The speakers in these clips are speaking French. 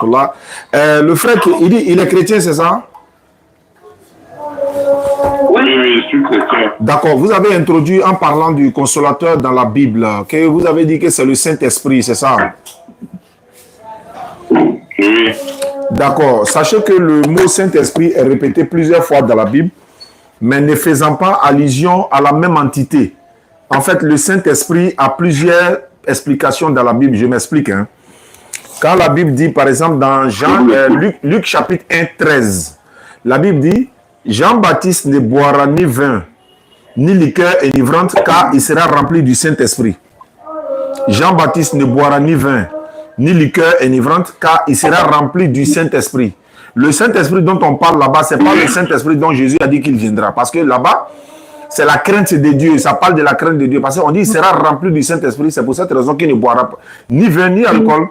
Le frère, il est chrétien, c'est ça? Oui, je suis chrétien. D'accord. Vous avez introduit en parlant du consolateur dans la Bible, que vous avez dit que c'est le Saint-Esprit, c'est ça? Oui. D'accord. Sachez que le mot Saint-Esprit est répété plusieurs fois dans la Bible, mais ne faisant pas allusion à la même entité. En fait, le Saint-Esprit a plusieurs explications dans la Bible. Je m'explique. Hein. Quand la Bible dit, par exemple, dans Luc chapitre 1, 13, la Bible dit, Jean-Baptiste ne boira ni vin, ni liqueur enivrante, car il sera rempli du Saint-Esprit. Jean-Baptiste ne boira ni vin, ni liqueur enivrante, car il sera rempli du Saint-Esprit. Le Saint-Esprit dont on parle là-bas, ce n'est pas le Saint-Esprit dont Jésus a dit qu'il viendra. Parce que là-bas, c'est la crainte de Dieu. Ça parle de la crainte de Dieu. Parce qu'on dit qu'il sera rempli du Saint-Esprit. C'est pour cette raison qu'il ne boira pas ni vin, ni alcool.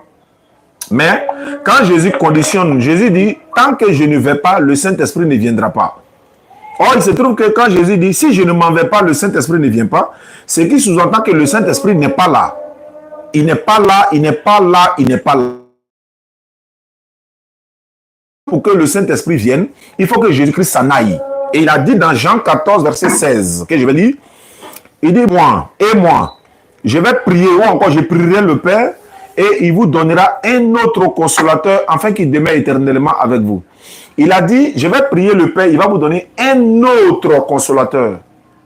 Mais quand Jésus conditionne, Jésus dit, tant que je ne vais pas, le Saint-Esprit ne viendra pas. Or, il se trouve que quand Jésus dit, si je ne m'en vais pas, le Saint-Esprit ne vient pas, ce qui sous-entend que le Saint-Esprit n'est pas là. Il n'est pas là, il n'est pas là, il n'est pas là. Pour que le Saint-Esprit vienne, il faut que Jésus-Christ s'en aille. Et il a dit dans Jean 14, verset 16, que je vais lire, il dit, moi, je vais prier, ou encore je prierai le Père, et il vous donnera un autre consolateur, afin qu'il demeure éternellement avec vous. Il a dit, je vais prier le Père, il va vous donner un autre consolateur.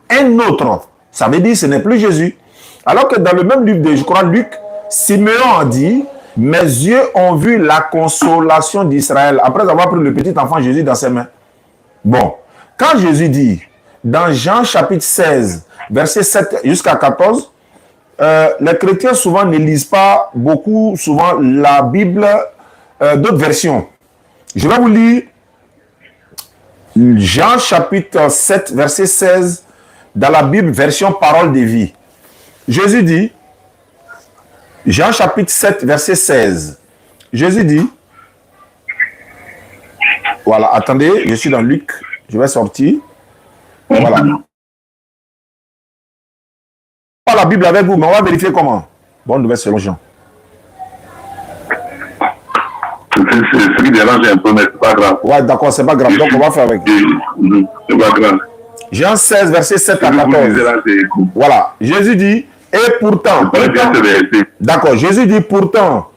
Un autre. Ça veut dire, ce n'est plus Jésus. Alors que dans le même livre de, je crois, Luc, Simeon a dit, mes yeux ont vu la consolation d'Israël, après avoir pris le petit enfant Jésus dans ses mains. Bon, quand Jésus dit, dans Jean chapitre 16, verset 7 jusqu'à 14, les chrétiens souvent ne lisent pas beaucoup, souvent la Bible, d'autres versions. Je vais vous lire Jean chapitre 7, verset 16, dans la Bible, version parole de vie. Jésus dit, Jean chapitre 7, verset 16, Jésus dit, voilà, attendez, je suis dans Luc, je vais sortir, voilà. Pas la Bible avec vous, mais on va vérifier comment. Bonne nouvelle selon Jean. C'est ce qui dérange un peu, mais c'est pas grave. Ouais, d'accord, c'est pas grave. Donc, on va faire avec. C'est pas grave. Jean 16, verset 7 à 14. Voilà. Jésus dit, et pourtant. D'accord. Jésus dit, pourtant,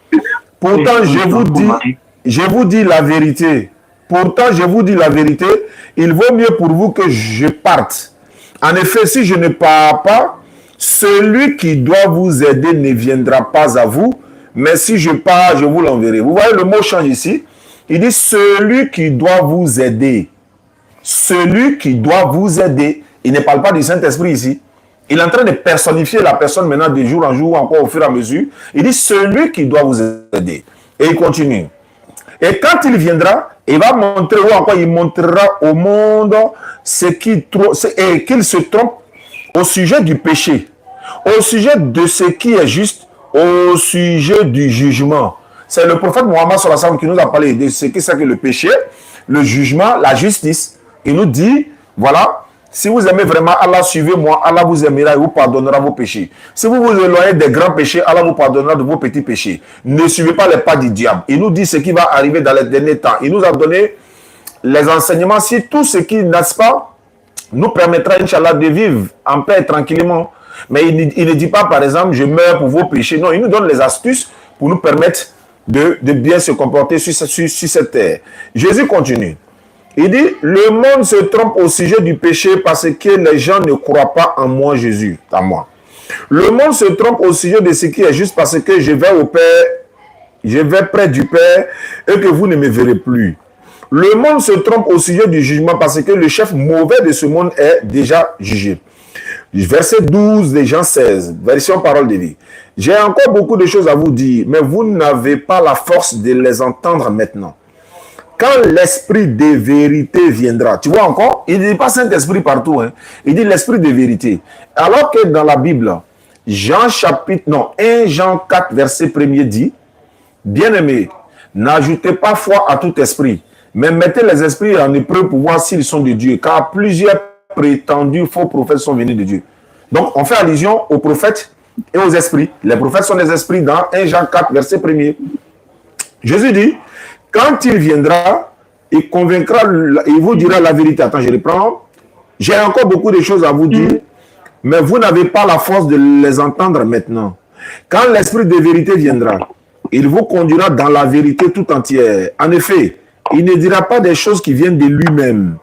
je vous dis la vérité. Pourtant, je vous dis la vérité, il vaut mieux pour vous que je parte. En effet, si je ne pars pas, celui qui doit vous aider ne viendra pas à vous, mais si je pars, je vous l'enverrai. Vous voyez, le mot change ici. Il dit celui qui doit vous aider. Celui qui doit vous aider. Il ne parle pas du Saint-Esprit ici. Il est en train de personnifier la personne maintenant de jour en jour, encore au fur et à mesure. Il dit celui qui doit vous aider. Et il continue. Et quand il viendra, il va montrer, ou encore il montrera au monde et qu'il se trompe au sujet du péché, au sujet de ce qui est juste, au sujet du jugement. C'est le prophète Mohammed sallallahu alayhi wa sallam qui nous a parlé de ce que c'est que le péché, le jugement, la justice. Il nous dit, voilà, si vous aimez vraiment Allah, suivez-moi, Allah vous aimera et vous pardonnera vos péchés. Si vous vous éloignez des grands péchés, Allah vous pardonnera de vos petits péchés. Ne suivez pas les pas du diable. Il nous dit ce qui va arriver dans les derniers temps. Il nous a donné les enseignements. Si tout ce qui, n'est-ce pas, nous permettra, Inch'Allah, de vivre en paix et tranquillement. Mais il ne dit pas, par exemple, je meurs pour vos péchés. Non, il nous donne les astuces pour nous permettre de bien se comporter sur cette terre. Jésus continue. Il dit, le monde se trompe au sujet du péché parce que les gens ne croient pas en moi, Jésus, à moi. Le monde se trompe au sujet de ce qui est juste parce que je vais au Père, je vais près du Père et que vous ne me verrez plus. Le monde se trompe au sujet du jugement parce que le chef mauvais de ce monde est déjà jugé. Verset 12 de Jean 16, version parole de vie. J'ai encore beaucoup de choses à vous dire, mais vous n'avez pas la force de les entendre maintenant. Quand l'esprit de vérité viendra, tu vois encore, il ne dit pas Saint-Esprit partout, hein. Il dit l'esprit de vérité. Alors que dans la Bible, 1 Jean 4, verset 1er dit, bien-aimés, n'ajoutez pas foi à tout esprit, mais mettez les esprits en épreuve pour voir s'ils sont de Dieu, car plusieurs prétendus faux prophètes sont venus de Dieu. Donc, on fait allusion aux prophètes et aux esprits. Les prophètes sont des esprits dans 1 Jean 4, verset 1er. Jésus dit, quand il viendra, il convaincra, il vous dira la vérité. Attends, je reprends. J'ai encore beaucoup de choses à vous dire, mais vous n'avez pas la force de les entendre maintenant. Quand l'Esprit de vérité viendra, il vous conduira dans la vérité tout entière. En effet, il ne dira pas des choses qui viennent de lui-même,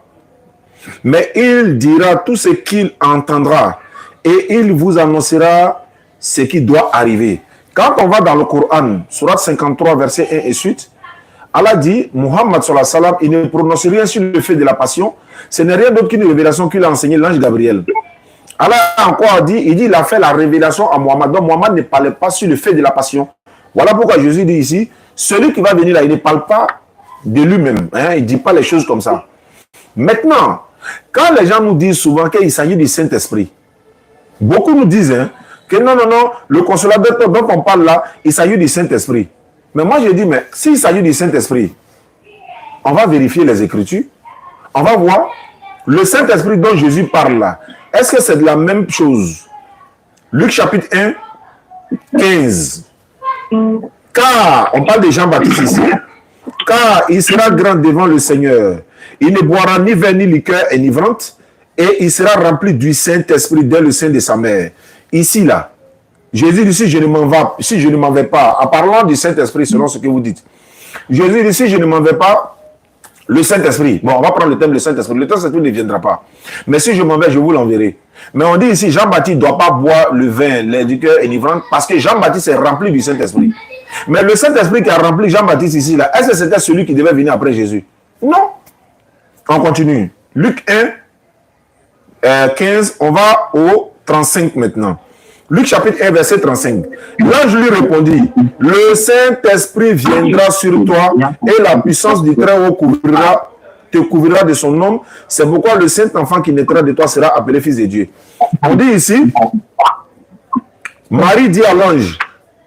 mais il dira tout ce qu'il entendra et il vous annoncera ce qui doit arriver. Quand on va dans le Coran, Surat 53, verset 1 et suite, Allah dit, Muhammad sallallahu alayhi wa sallam, il ne prononce rien sur le fait de la passion. Ce n'est rien d'autre qu'une révélation qu'il a enseigné l'ange Gabriel. Allah a encore dit, il a fait la révélation à Muhammad. Donc Muhammad ne parlait pas sur le fait de la passion. Voilà pourquoi Jésus dit ici, celui qui va venir là, il ne parle pas de lui-même. Hein, il ne dit pas les choses comme ça. Maintenant, quand les gens nous disent souvent qu'il s'agit du Saint-Esprit, beaucoup nous disent que non, le consolateur dont on parle là, il s'agit du Saint-Esprit. Mais moi je dis, mais s'il s'agit du Saint-Esprit, on va vérifier les Écritures, on va voir le Saint-Esprit dont Jésus parle là. Est-ce que c'est de la même chose? Luc chapitre 1, 15. Car, on parle de Jean-Baptiste ici, car il sera grand devant le Seigneur. Il ne boira ni vin ni liqueur enivrante, et il sera rempli du Saint-Esprit dès le sein de sa mère. Ici, là, Jésus dit, si je ne m'en vais pas, en parlant du Saint-Esprit, selon ce que vous dites, Jésus dit, si je ne m'en vais pas, le Saint-Esprit, bon, on va prendre le thème du Saint-Esprit, le Saint-Esprit ne viendra pas. Mais si je m'en vais, je vous l'enverrai. Mais on dit ici, Jean-Baptiste ne doit pas boire le vin, les liqueurs enivrante, parce que Jean-Baptiste est rempli du Saint-Esprit. Mais le Saint-Esprit qui a rempli Jean-Baptiste ici, là, est-ce que c'était celui qui devait venir après Jésus? Non. On continue. Luc 1, 15, on va au 35 maintenant. Luc chapitre 1, verset 35. L'ange lui répondit, le Saint-Esprit viendra sur toi et la puissance du Très-Haut te couvrira de son nom. C'est pourquoi le Saint-Enfant qui naîtra de toi sera appelé Fils de Dieu. On dit ici, Marie dit à l'ange,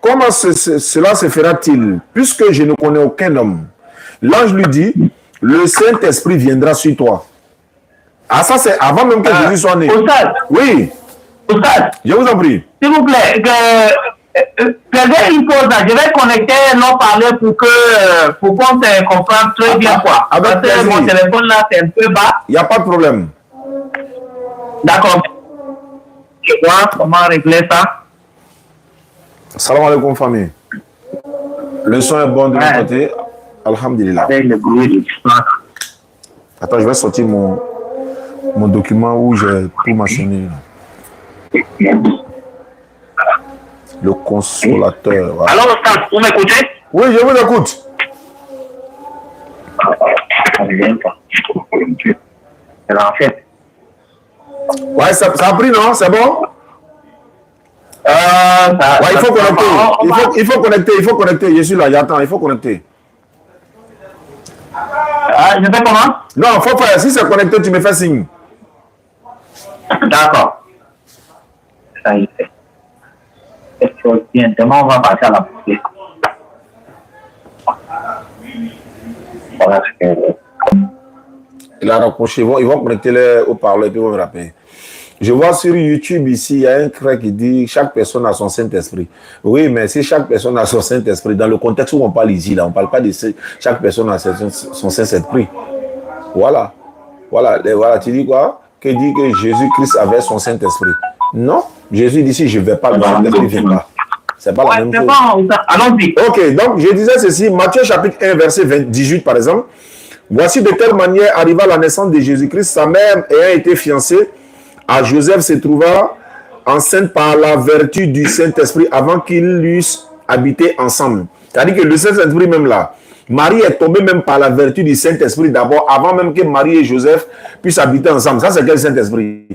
comment cela se fera-t-il, puisque je ne connais aucun homme? L'ange lui dit, le Saint-Esprit viendra sur toi. Ah, ça c'est avant même que Jésus soit né. Oui. Je vous en prie. S'il vous plaît, faisez une pause là. Je vais connecter nos parleurs pour qu'on se comprenne très bien quoi. Parce que mon téléphone là c'est un peu bas. Il n'y a pas de problème. D'accord. Je vois comment régler ça. Salam alaikum famille. Le son est bon de mon côté. Alhamdulillah. Avec le bruit du son. Attends, je vais sortir mon document où j'ai tout mentionné. Le consolateur. Voilà. Alors, Oscar, vous m'écoutez? Oui, je vous écoute. Ouais, ça a pris, non? C'est bon? Ouais, il faut connecter. Il faut connecter. Je suis là, j'attends. Il faut connecter. Je fais comment? Non, il faut faire. Si c'est connecté, tu me fais signe. D'accord. Ça y est. Demain, on va passer à la poussée. Voilà ce que... Il a rapproché. Ils vont connecter les haut-parleurs et puis ils vont me rappeler. Je vois sur YouTube ici, il y a un frère qui dit chaque personne a son Saint-Esprit. Oui, mais si chaque personne a son Saint-Esprit, dans le contexte où on parle ici, là, on ne parle pas de chaque personne a son Saint-Esprit. Voilà. Voilà, tu dis quoi? Que dit que Jésus-Christ avait son Saint-Esprit? Non. Jésus dit si je ne vais pas, le Saint-Esprit ne vient pas. Ce n'est pas la même chose. Bon, allons-y. Ok, donc je disais ceci, Matthieu chapitre 1, verset 18 par exemple. Voici de quelle manière arriva la naissance de Jésus-Christ. Sa mère ayant été fiancée à Joseph se trouva enceinte par la vertu du Saint-Esprit avant qu'ils eussent habité ensemble. C'est-à-dire que le Saint-Esprit même là, Marie est tombée même par la vertu du Saint-Esprit d'abord, avant même que Marie et Joseph puissent habiter ensemble. Ça, c'est quel Saint-Esprit?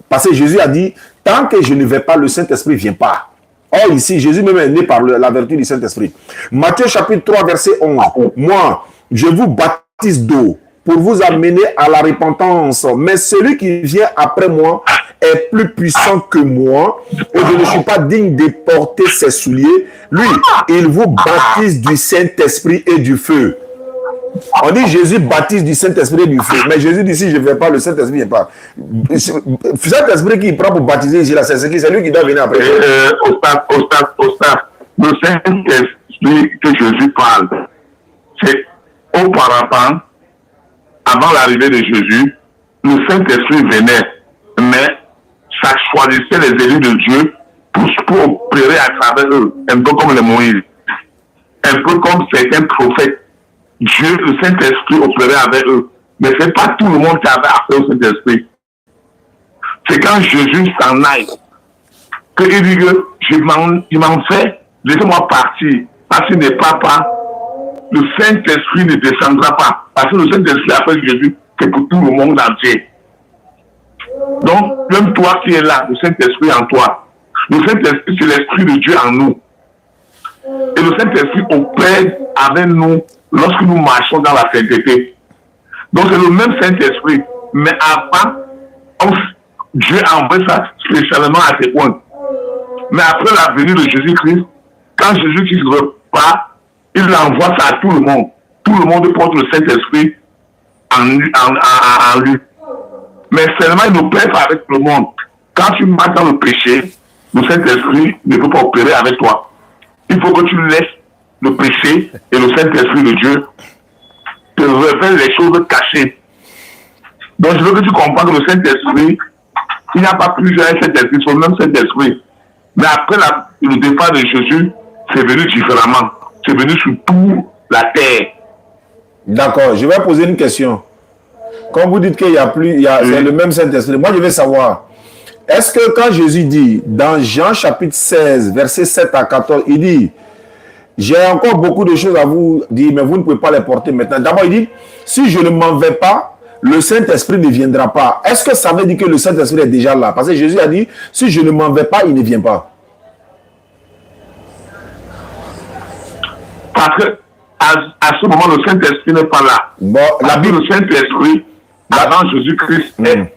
Parce que Jésus a dit, tant que je ne vais pas, le Saint-Esprit ne vient pas. Or, ici, Jésus même est né par la vertu du Saint-Esprit. Matthieu chapitre 3, verset 11. Moi, je vous baptise d'eau pour vous amener à la repentance. Mais celui qui vient après moi est plus puissant que moi et je ne suis pas digne de porter ses souliers. Lui, il vous baptise du Saint-Esprit et du feu. On dit Jésus baptise du Saint-Esprit et du feu. Mais Jésus dit si je ne vais pas, le Saint-Esprit ne vient pas. Saint-Esprit qui prend pour baptiser ici, c'est lui qui doit venir après. Le Saint-Esprit que Jésus parle, c'est auparavant, avant l'arrivée de Jésus, le Saint-Esprit venait, mais ça choisissait les élus de Dieu pour opérer à travers eux, un peu comme les Moïse, un peu comme certains prophètes. Dieu, le Saint-Esprit opérait avec eux, mais ce n'est pas tout le monde qui avait affaire au Saint-Esprit. C'est quand Jésus s'en aille qu'il dit que je m'en fais, laissez-moi partir, parce qu'il n'est pas, le Saint-Esprit ne descendra pas, parce que le Saint-Esprit après Jésus, c'est pour tout le monde entier. Donc, même toi qui es là, le Saint-Esprit en toi, le Saint-Esprit, c'est l'Esprit de Dieu en nous. Et le Saint-Esprit opère avec nous lorsque nous marchons dans la sainteté. Donc, c'est le même Saint-Esprit. Mais avant, Dieu a envoyé ça spécialement à ses points. Mais après la venue de Jésus-Christ, quand Jésus-Christ repart, il envoie ça à tout le monde. Tout le monde porte le Saint-Esprit en lui. Mais seulement il n'opère pas avec tout le monde. Quand tu marches dans le péché, le Saint-Esprit ne peut pas opérer avec toi. Il faut que tu laisses le péché et le Saint-Esprit de Dieu te révèle les choses cachées. Donc je veux que tu comprennes que le Saint-Esprit, il n'y a pas plusieurs Saint-Esprit, c'est le même Saint-Esprit. Mais après le départ de Jésus, c'est venu différemment. C'est venu sur toute la terre. D'accord, je vais poser une question. Quand vous dites qu'il y a plus, c'est le même Saint-Esprit, moi je veux savoir, est-ce que quand Jésus dit, dans Jean chapitre 16, versets 7 à 14, il dit, j'ai encore beaucoup de choses à vous dire, mais vous ne pouvez pas les porter maintenant. D'abord, il dit, si je ne m'en vais pas, le Saint-Esprit ne viendra pas. Est-ce que ça veut dire que le Saint-Esprit est déjà là? Parce que Jésus a dit, si je ne m'en vais pas, il ne vient pas. Parce que à ce moment, le Saint-Esprit n'est pas là. Bon, la Bible, le Saint-Esprit, avant Jésus-Christ, est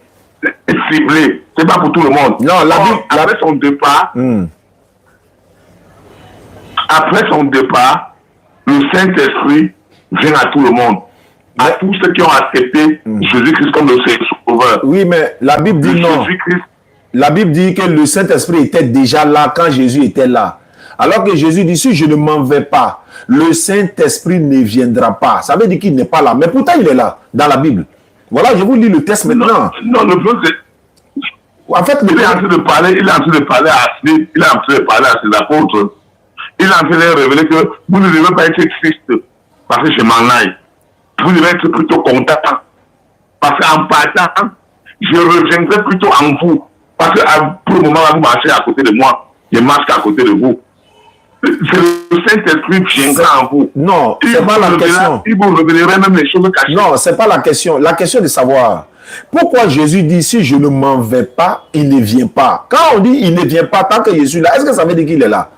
ciblé. C'est pas pour tout le monde. Non, la Bible, après son départ, après son départ, le Saint-Esprit vient à tout le monde. À tous ceux qui ont accepté Jésus-Christ comme le Sauveur. Oui, mais la Bible dit non. La Bible dit que le Saint-Esprit était déjà là quand Jésus était là. Alors que Jésus dit, si je ne m'en vais pas, le Saint-Esprit ne viendra pas. Ça veut dire qu'il n'est pas là. Mais pourtant, il est là, dans la Bible. Voilà, je vous lis le texte maintenant. Non, le problème, c'est... En fait, il est en train de parler à ses apôtres. Il est en train de révéler que vous ne devez pas être triste parce que je m'en aille. Vous devez être plutôt content. Parce qu'en partant, je reviendrai plutôt en vous. Parce que pour le moment, vous marchez à côté de moi. Je marche à côté de vous. C'est le Saint-Esprit qui viendra en vous. Non, c'est pas la question. Il vous révélerait même les choses cachées. Non, c'est pas la question. La question est de savoir pourquoi Jésus dit si je ne m'en vais pas, il ne vient pas. Quand on dit il ne vient pas tant que Jésus est là, est-ce que ça veut dire qu'il est là?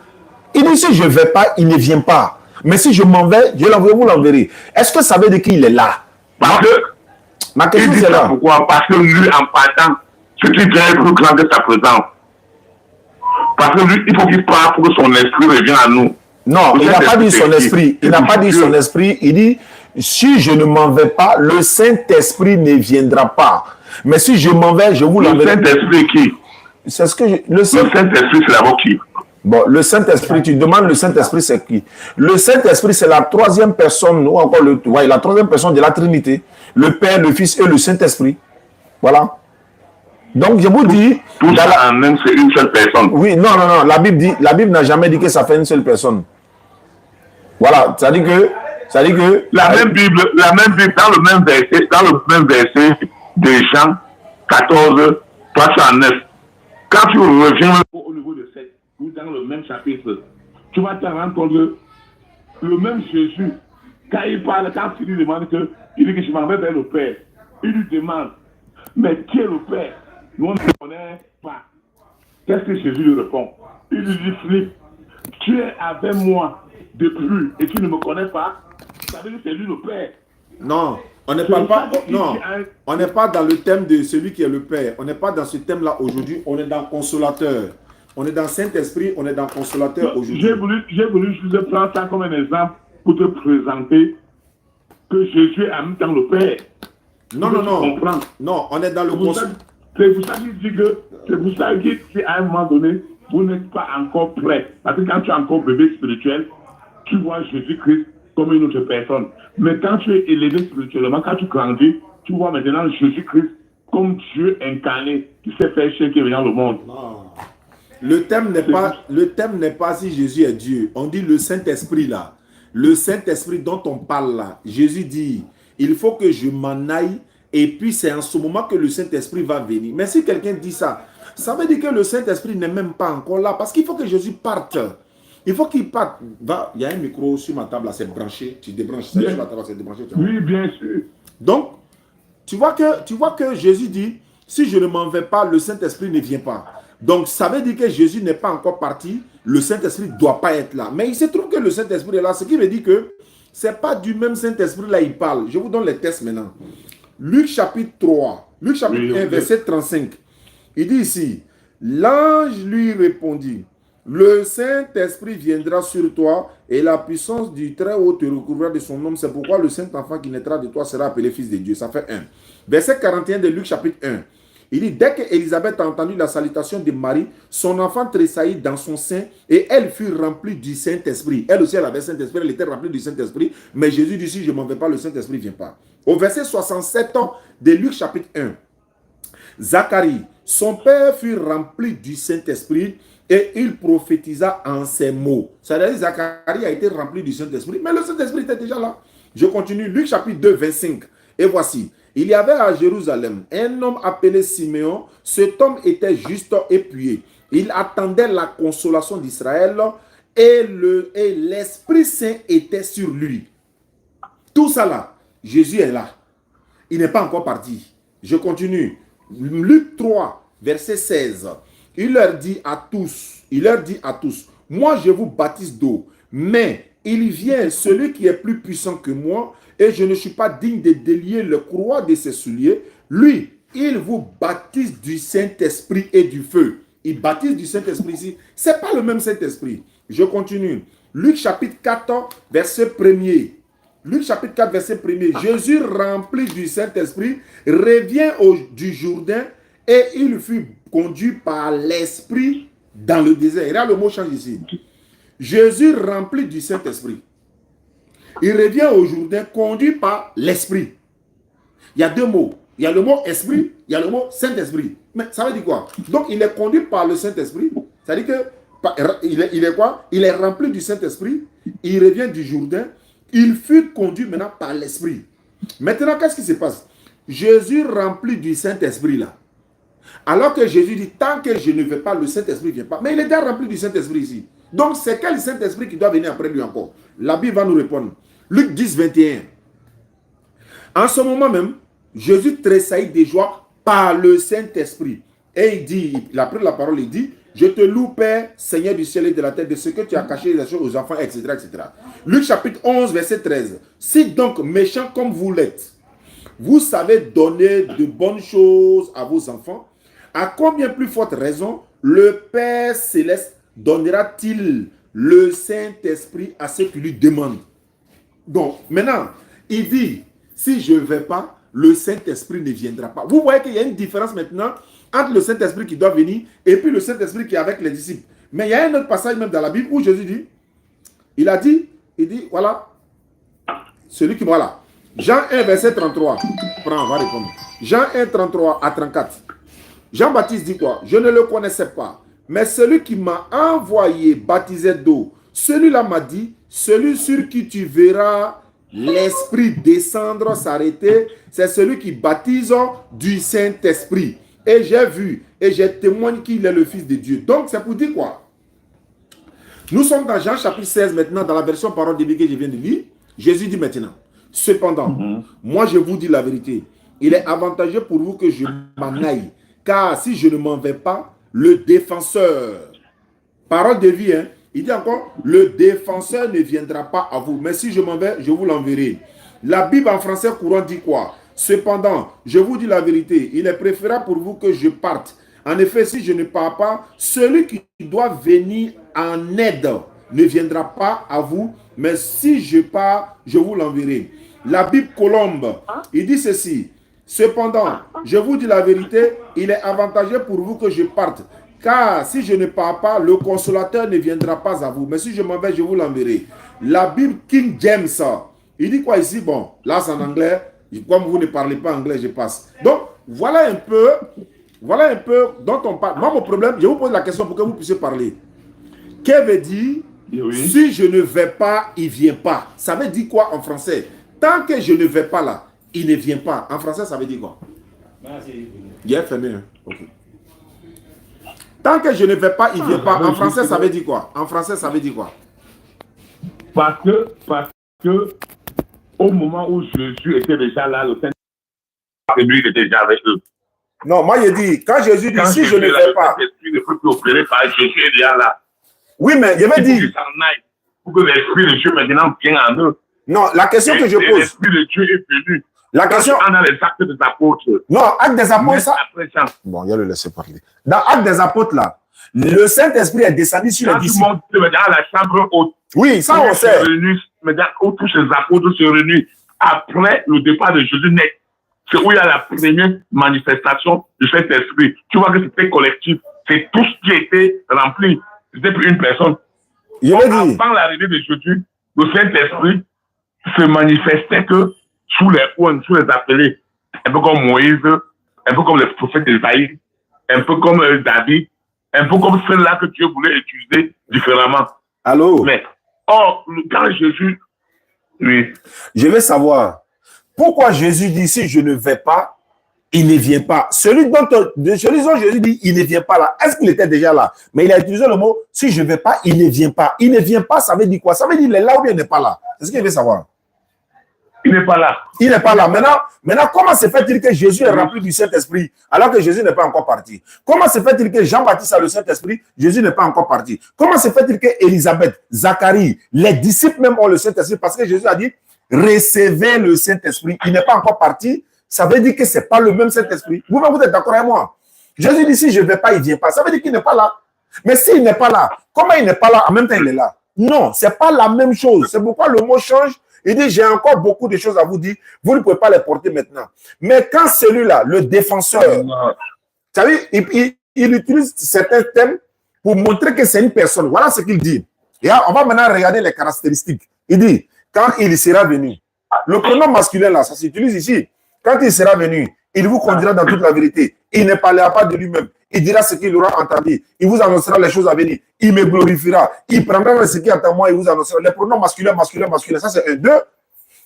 Il dit si je ne vais pas, il ne vient pas. Mais si je m'en vais, je vous l'enverrai. Est-ce que ça veut dire qu'il est là? Parce que ma question c'est là. Pourquoi? Parce que lui, en partant, ce qui vient est plus grand que sa présence. Parce que lui, il faut qu'il parte pour que son esprit revienne à nous. Non, il n'a pas dit son esprit. Il n'a pas dit son esprit. Il dit, si je ne m'en vais pas, le Saint-Esprit ne viendra pas. Mais si je m'en vais, je vous l'enverrai. Le Saint-Esprit qui? C'est ce que le Saint-Esprit, c'est d'abord qui? Bon, le Saint-Esprit, tu demandes le Saint-Esprit, c'est qui? Le Saint-Esprit, c'est la troisième personne, ou encore la troisième personne de la Trinité. Le Père, le Fils et le Saint-Esprit. Voilà. Donc, je vous dis... Tout ça en même, c'est une seule personne. Oui, non. La Bible n'a jamais dit que ça fait une seule personne. Voilà. Ça dit que... La même Bible, dans le même verset de Jean 14, 309. Quand tu reviens au niveau de 7, ou dans le même chapitre, tu vas te rendre compte que le même Jésus, quand il parle, quand il lui demande que, il dit que je m'en vais vers le Père, il lui demande, mais qui est le Père? Nous, on ne connaît pas. Qu'est-ce que Jésus lui répond? Il lui dit, Philippe, tu es avec moi depuis et tu ne me connais pas. Ça veut dire que c'est lui le Père. Non, on ne parle pas. Non, on n'est pas dans le thème de celui qui est le Père. On n'est pas dans ce thème-là aujourd'hui. On est dans Consolateur. On est dans Saint-Esprit. On est dans Consolateur aujourd'hui. J'ai voulu juste prendre ça comme un exemple pour te présenter que Jésus est en même temps le Père. Non. Non, on est dans le Consolateur. C'est pour ça qu'il dit que, c'est pour ça qu'il dit à un moment donné, vous n'êtes pas encore prêt. Parce que quand tu es encore bébé spirituel, tu vois Jésus-Christ comme une autre personne. Mais quand tu es élevé spirituellement, quand tu grandis, tu vois maintenant Jésus-Christ comme Dieu incarné qui s'est fait chair qui est venu dans le monde. Non. Le thème n'est pas si Jésus est Dieu. On dit le Saint-Esprit là. Le Saint-Esprit dont on parle là. Jésus dit, il faut que je m'en aille et puis c'est en ce moment que le Saint-Esprit va venir. Mais si quelqu'un dit ça, ça veut dire que le Saint-Esprit n'est même pas encore là parce qu'il faut que Jésus parte. Il faut qu'il parte. Il y a un micro sur ma table là, c'est branché. Tu débranches ça sur la table, c'est débranché. Oui, bien sûr. Donc, tu vois que Jésus dit, si je ne m'en vais pas, le Saint-Esprit ne vient pas. Donc, ça veut dire que Jésus n'est pas encore parti, le Saint-Esprit ne doit pas être là. Mais il se trouve que le Saint-Esprit est là, ce qui veut dire que ce n'est pas du même Saint-Esprit là il parle. Je vous donne les textes maintenant. Luc chapitre 3, Luc chapitre 1, verset 35. Il dit ici, l'ange lui répondit, le Saint-Esprit viendra sur toi et la puissance du Très-Haut te recouvrira de son nom. C'est pourquoi le Saint-Enfant qui naîtra de toi sera appelé Fils de Dieu. Ça fait 1. Verset 41 de Luc chapitre 1. Il dit, dès qu'Élisabeth a entendu la salutation de Marie, son enfant tressaillit dans son sein et elle fut remplie du Saint-Esprit. Elle aussi, elle avait le Saint-Esprit, elle était remplie du Saint-Esprit. Mais Jésus dit, si je ne m'en vais pas, le Saint-Esprit ne vient pas. Au verset 67 de Luc chapitre 1, Zacharie, son père fut rempli du Saint-Esprit et il prophétisa en ces mots. C'est-à-dire Zacharie a été rempli du Saint-Esprit, mais le Saint-Esprit était déjà là. Je continue, Luc chapitre 2, 25. Et voici, il y avait à Jérusalem un homme appelé Siméon. Cet homme était juste et pieux. Il attendait la consolation d'Israël et l'Esprit Saint était sur lui. Tout ça là, Jésus est là. Il n'est pas encore parti. Je continue. Luc 3, verset 16. Il leur dit à tous, moi je vous baptise d'eau, mais il vient celui qui est plus puissant que moi, et je ne suis pas digne de délier le courroie de ses souliers. Lui, il vous baptise du Saint-Esprit et du feu. Il baptise du Saint-Esprit ici. Ce n'est pas le même Saint-Esprit. Je continue. Luc chapitre 4, verset 1er. Luc chapitre 4, verset 1er. Jésus, rempli du Saint-Esprit, revient du Jourdain et il fut conduit par l'Esprit dans le désert. Regarde, le mot change ici. Jésus, rempli du Saint-Esprit. Il revient au Jourdain conduit par l'Esprit. Il y a deux mots. Il y a le mot Esprit, il y a le mot Saint-Esprit. Mais ça veut dire quoi? Donc, il est conduit par le Saint-Esprit. C'est-à-dire que il est quoi? Il est rempli du Saint-Esprit. Il revient du Jourdain. Il fut conduit maintenant par l'Esprit. Maintenant, qu'est-ce qui se passe? Jésus rempli du Saint-Esprit là. Alors que Jésus dit, tant que je ne vais pas, le Saint-Esprit ne vient pas. Mais il est déjà rempli du Saint-Esprit ici. Donc, c'est quel Saint-Esprit qui doit venir après lui encore? La Bible va nous répondre. Luc 10, 21. En ce moment même, Jésus tressaillit de joie par le Saint-Esprit. Et il dit, il a pris la parole, il dit, je te loue, Père, Seigneur du ciel et de la terre, de ce que tu as caché les choses aux enfants, etc., etc. Luc chapitre 11, verset 13. Si donc, méchants comme vous l'êtes, vous savez donner de bonnes choses à vos enfants, à combien plus forte raison le Père céleste donnera-t-il le Saint-Esprit à ceux qui lui demandent? Donc, maintenant, il dit, si je ne vais pas, le Saint-Esprit ne viendra pas. Vous voyez qu'il y a une différence maintenant entre le Saint-Esprit qui doit venir et puis le Saint-Esprit qui est avec les disciples. Mais il y a un autre passage même dans la Bible où Jésus dit, il dit, voilà, celui qui, voilà, Jean 1, verset 33. Prends, on va répondre. Jean 1, 33 à 34. Jean-Baptiste dit quoi? Je ne le connaissais pas, mais celui qui m'a envoyé baptisait d'eau. Celui-là m'a dit, celui sur qui tu verras l'Esprit descendre, s'arrêter, c'est celui qui baptise du Saint-Esprit. Et j'ai vu, et j'ai témoigné qu'il est le Fils de Dieu. Donc, c'est pour dire quoi? Nous sommes dans Jean chapitre 16 maintenant, dans la version parole de Bible que je viens de lire. Jésus dit maintenant, cependant, moi je vous dis la vérité, il est avantageux pour vous que je m'en aille, car si je ne m'en vais pas, le défenseur, parole de vie, hein, il dit encore, le défenseur ne viendra pas à vous, mais si je m'en vais, je vous l'enverrai. La Bible en français courant dit quoi? Cependant, je vous dis la vérité, il est préférable pour vous que je parte. En effet, si je ne pars pas, celui qui doit venir en aide ne viendra pas à vous, mais si je pars, je vous l'enverrai. La Bible Colombe, il dit ceci. Cependant, je vous dis la vérité, il est avantageux pour vous que je parte, Car si je ne pars pas, le consolateur ne viendra pas à vous. Mais si je m'en vais, je vous l'enverrai. La Bible King James, il dit quoi ici? Bon, là c'est en anglais. Comme vous ne parlez pas anglais, je passe. Donc, voilà un peu dont on parle. Moi, mon problème, je vous pose la question pour que vous puissiez parler. Qu'est-ce veut dire si je ne vais pas, il ne vient pas? Ça veut dire quoi en français? Tant que je ne vais pas là, il ne vient pas. En français, ça veut dire quoi? Il est fermé. Hein? Okay. Tant que je ne vais pas, il ne vient pas. En français, ça veut dire quoi? En français, ça veut dire quoi? Parce que au moment où Jésus était déjà là, le Saint-Esprit était déjà avec eux. Non, moi je dis, quand Jésus dit, si je ne vais pas. Le Saint-Esprit ne peut plus opérer par Jésus est déjà là. Oui, mais je vais dire. Pour que l'Esprit de Dieu maintenant vienne en eux. Non, la question que je pose. L'Esprit de Dieu est venu. La question. Dans les actes des apôtres. Non, actes des apôtres, ça. Bon, il va le laisser parler. Dans actes des apôtres, là, le Saint-Esprit est descendu sur les disciples. Dans la chambre haute. Oui, ça on sait. Où tous ces apôtres se réunissent après le départ de Jésus net. C'est où il y a la première manifestation du Saint-Esprit. Tu vois que c'était collectif. C'est tout ce qui était rempli. C'était plus une personne. Avant l'arrivée de Jésus, le Saint-Esprit se manifestait que sous les ouens, sous les appelés. Un peu comme Moïse, un peu comme le prophète Esaïe, un peu comme David, un peu comme ceux-là que Dieu voulait utiliser différemment. Allô? Mais, quand Jésus, oui. Je veux savoir, pourquoi Jésus dit, si je ne vais pas, il ne vient pas. Celui dont Jésus dit, il ne vient pas là. Est-ce qu'il était déjà là? Mais il a utilisé le mot, si je ne vais pas, il ne vient pas. Il ne vient pas, ça veut dire quoi? Ça veut dire, il est là ou bien il n'est pas là? C'est ce qu'il veut savoir. Il n'est pas là. Il n'est pas là. Maintenant, comment se fait-il que Jésus est rempli du Saint-Esprit alors que Jésus n'est pas encore parti? Comment se fait-il que Jean-Baptiste a le Saint-Esprit, Jésus n'est pas encore parti? Comment se fait-il que Élisabeth, Zacharie, les disciples même ont le Saint-Esprit? Parce que Jésus a dit, recevez le Saint-Esprit. Il n'est pas encore parti. Ça veut dire que ce n'est pas le même Saint-Esprit. Vous-même, vous êtes d'accord avec moi? Jésus dit, si je ne vais pas, il ne vient pas. Ça veut dire qu'il n'est pas là. Mais s'il n'est pas là, comment il n'est pas là? En même temps, il est là. Non, ce n'est pas la même chose. C'est pourquoi le mot change. Il dit, j'ai encore beaucoup de choses à vous dire. Vous ne pouvez pas les porter maintenant. Mais quand celui-là, le défenseur, vous savez, il utilise certains thèmes pour montrer que c'est une personne. Voilà ce qu'il dit. Et on va maintenant regarder les caractéristiques. Il dit, quand il sera venu. Le pronom masculin, là, ça s'utilise ici. Quand il sera venu, il vous conduira dans toute la vérité. Il ne parlera pas de lui-même. Il dira ce qu'il aura entendu. Il vous annoncera les choses à venir. Il me glorifiera. Il prendra ce qui est à moi et vous annoncera. Les pronoms masculins, masculins, masculins. Ça, c'est un, deux.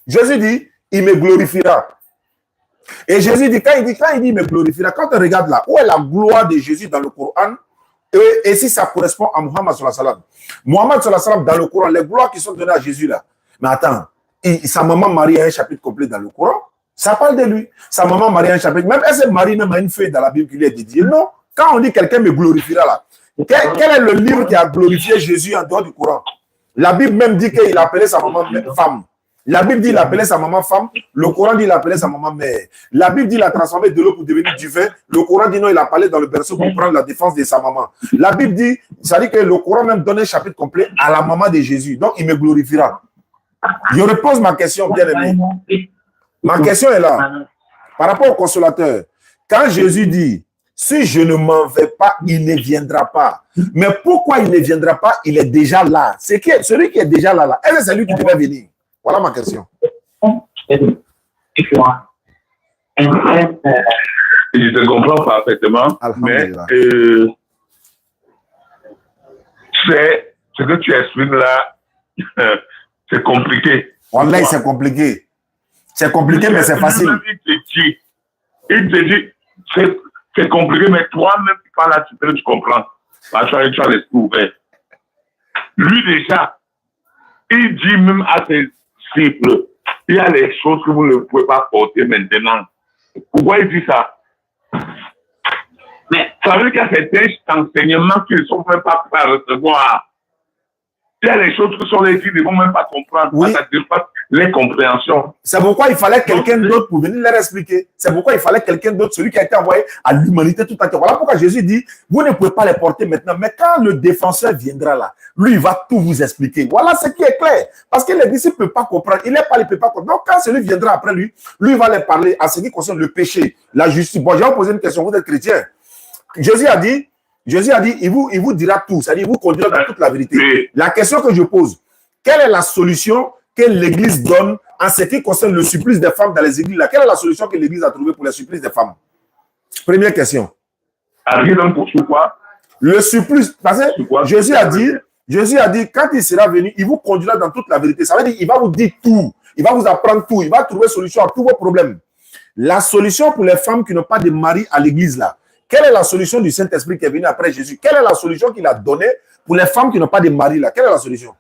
Jésus dit, il me glorifiera. Et Jésus dit, quand il dit, il me glorifiera, quand on regarde là, où est la gloire de Jésus dans le Coran? Et si ça correspond à Muhammad sallallahu alayhi wa sallam. Muhammad sallallahu alayhi wa sallam, dans le Coran, les gloires qui sont données à Jésus là. Mais attends, sa maman Marie a un chapitre complet dans le Coran. Ça parle de lui. Sa maman Marie a un chapitre. Même est-ce que Marie même a une feuille dans la Bible qui lui est dédiée? Non. Quand on dit quelqu'un me glorifiera là, quel est le livre qui a glorifié Jésus en dehors du Coran? La Bible même dit qu'il appelait sa maman femme. La Bible dit qu'il appelait sa maman femme. Le Coran dit qu'il appelait sa maman mère. La Bible dit qu'il a transformé de l'eau pour devenir du vin. Le Coran dit non, il a parlé dans le berceau pour prendre la défense de sa maman. La Bible dit, ça dit que le Coran même donne un chapitre complet à la maman de Jésus. Donc il me glorifiera. Je repose ma question, bien aimé. Ma question est là. Par rapport au consolateur, quand Jésus dit, si je ne m'en vais pas, il ne viendra pas. Mais pourquoi il ne viendra pas? Il est déjà là. C'est celui qui est déjà là. Est-ce que c'est lui qui devait venir? Voilà ma question. Je te comprends parfaitement, mais c'est ce que tu expliques là, c'est compliqué. Wallahi, c'est compliqué. C'est compliqué, mais c'est facile. Il te dit, c'est compliqué, mais toi-même, tu parles là, tu comprends. Parce que tu as l'esprit ouvert. Lui, déjà, il dit même à ses disciples, il y a les choses que vous ne pouvez pas porter maintenant. Pourquoi il dit ça? Mais ça veut dire qu'il y a certains enseignements qui ne sont même pas prêts à recevoir. Il y a des choses qui sont les filles, ils ne vont même pas comprendre. Oui. Ça dépasse les compréhensions. C'est pourquoi il fallait quelqu'un d'autre pour venir leur expliquer. C'est pourquoi il fallait quelqu'un d'autre, celui qui a été envoyé à l'humanité tout entière. Voilà pourquoi Jésus dit, vous ne pouvez pas les porter maintenant. Mais quand le défenseur viendra là, lui, il va tout vous expliquer. Voilà ce qui est clair. Parce que les disciples ne peuvent pas comprendre. Il n'est pas, il ne peut pas comprendre. Donc quand celui viendra après lui, lui va les parler à ce qui concerne le péché, la justice. Bon, je vais vous poser une question. Vous êtes chrétien. Jésus a dit, Jésus a dit, il vous dira tout, c'est-à-dire il vous conduira dans toute la vérité. Oui. La question que je pose, quelle est la solution que l'Église donne en ce qui concerne le supplice des femmes dans les églises là? Quelle est la solution que l'Église a trouvée pour le supplice des femmes? Première question. Pour quoi? Le supplice, parce que Jésus a dit, quand il sera venu, il vous conduira dans toute la vérité. Ça veut dire qu'il va vous dire tout, il va vous apprendre tout, il va trouver solution à tous vos problèmes. La solution pour les femmes qui n'ont pas de mari à l'église là, quelle est la solution du Saint-Esprit qui est venu après Jésus? Quelle est la solution qu'il a donnée pour les femmes qui n'ont pas de mari là? Quelle est la solution?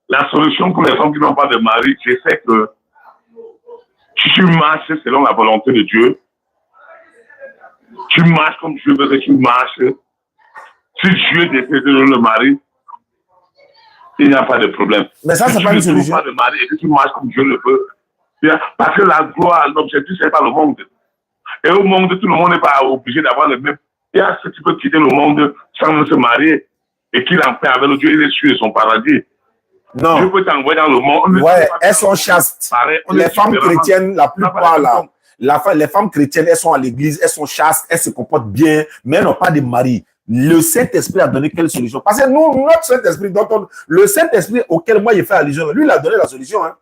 La solution pour les femmes qui n'ont pas de mari, c'est que tu marches selon la volonté de Dieu. Tu marches comme Dieu veut que tu marches. Si Dieu décide de donner le mari, il n'y a pas de problème. Mais ça, c'est pas une solution. Pas de mari et que tu marches comme Dieu le veut. Parce que la gloire, l'objectif, c'est pas le monde. Et au monde, tout le monde n'est pas obligé d'avoir le même. Il y a ceux qui peuvent quitter le monde sans se marier et qu'il en fait avec le Dieu, il est sûr de son paradis. Non. Dieu peut t'envoyer dans le monde. Ouais, elles sont chastes. Les femmes chrétiennes, la plupart là, les femmes chrétiennes, elles sont à l'église, elles sont chastes, elles se comportent bien, mais elles n'ont pas de mari. Le Saint-Esprit a donné quelle solution? Parce que nous, notre Saint-Esprit, le Saint-Esprit auquel moi, il fait allusion, lui, il a donné la solution. Hein.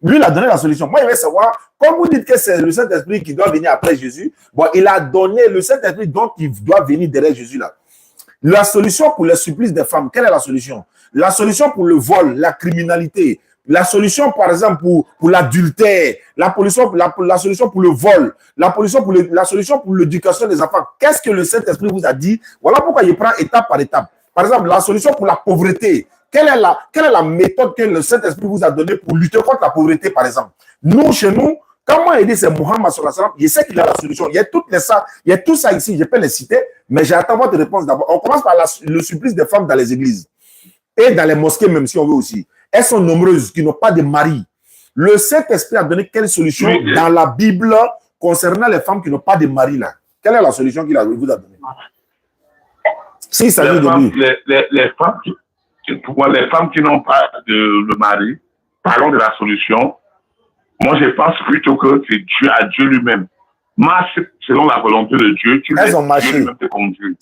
Lui, il a donné la solution. Moi, il veut savoir, comme vous dites que c'est le Saint-Esprit qui doit venir après Jésus, bon, il a donné le Saint-Esprit, donc il doit venir derrière Jésus là. La solution pour les supplices des femmes, quelle est la solution? La solution pour le vol, la criminalité, la solution, par exemple, pour l'adultère, la solution pour le vol, la solution pour l'éducation des enfants. Qu'est-ce que le Saint-Esprit vous a dit? Voilà pourquoi il prend étape par étape. Par exemple, la solution pour la pauvreté. Quelle est la méthode que le Saint-Esprit vous a donnée pour lutter contre la pauvreté, par exemple? Nous, chez nous, quand moi, il dit c'est Muhammad sallallahu alayhi wa sallam, je sais qu'il a la solution. Il y a tout ça ici, je peux les citer, mais j'attends votre réponse d'abord. On commence par le supplice des femmes dans les églises. Et dans les mosquées, même si on veut aussi. Elles sont nombreuses qui n'ont pas de mari. Le Saint-Esprit a donné quelle solution dans la Bible concernant les femmes qui n'ont pas de mari là? Quelle est la solution qu'il vous a donnée? Si ça veut dire les femmes qui n'ont pas de mari, parlons de la solution. Moi, je pense plutôt que c'est Dieu à Dieu lui-même. Marche selon la volonté de Dieu. Elles ont marché.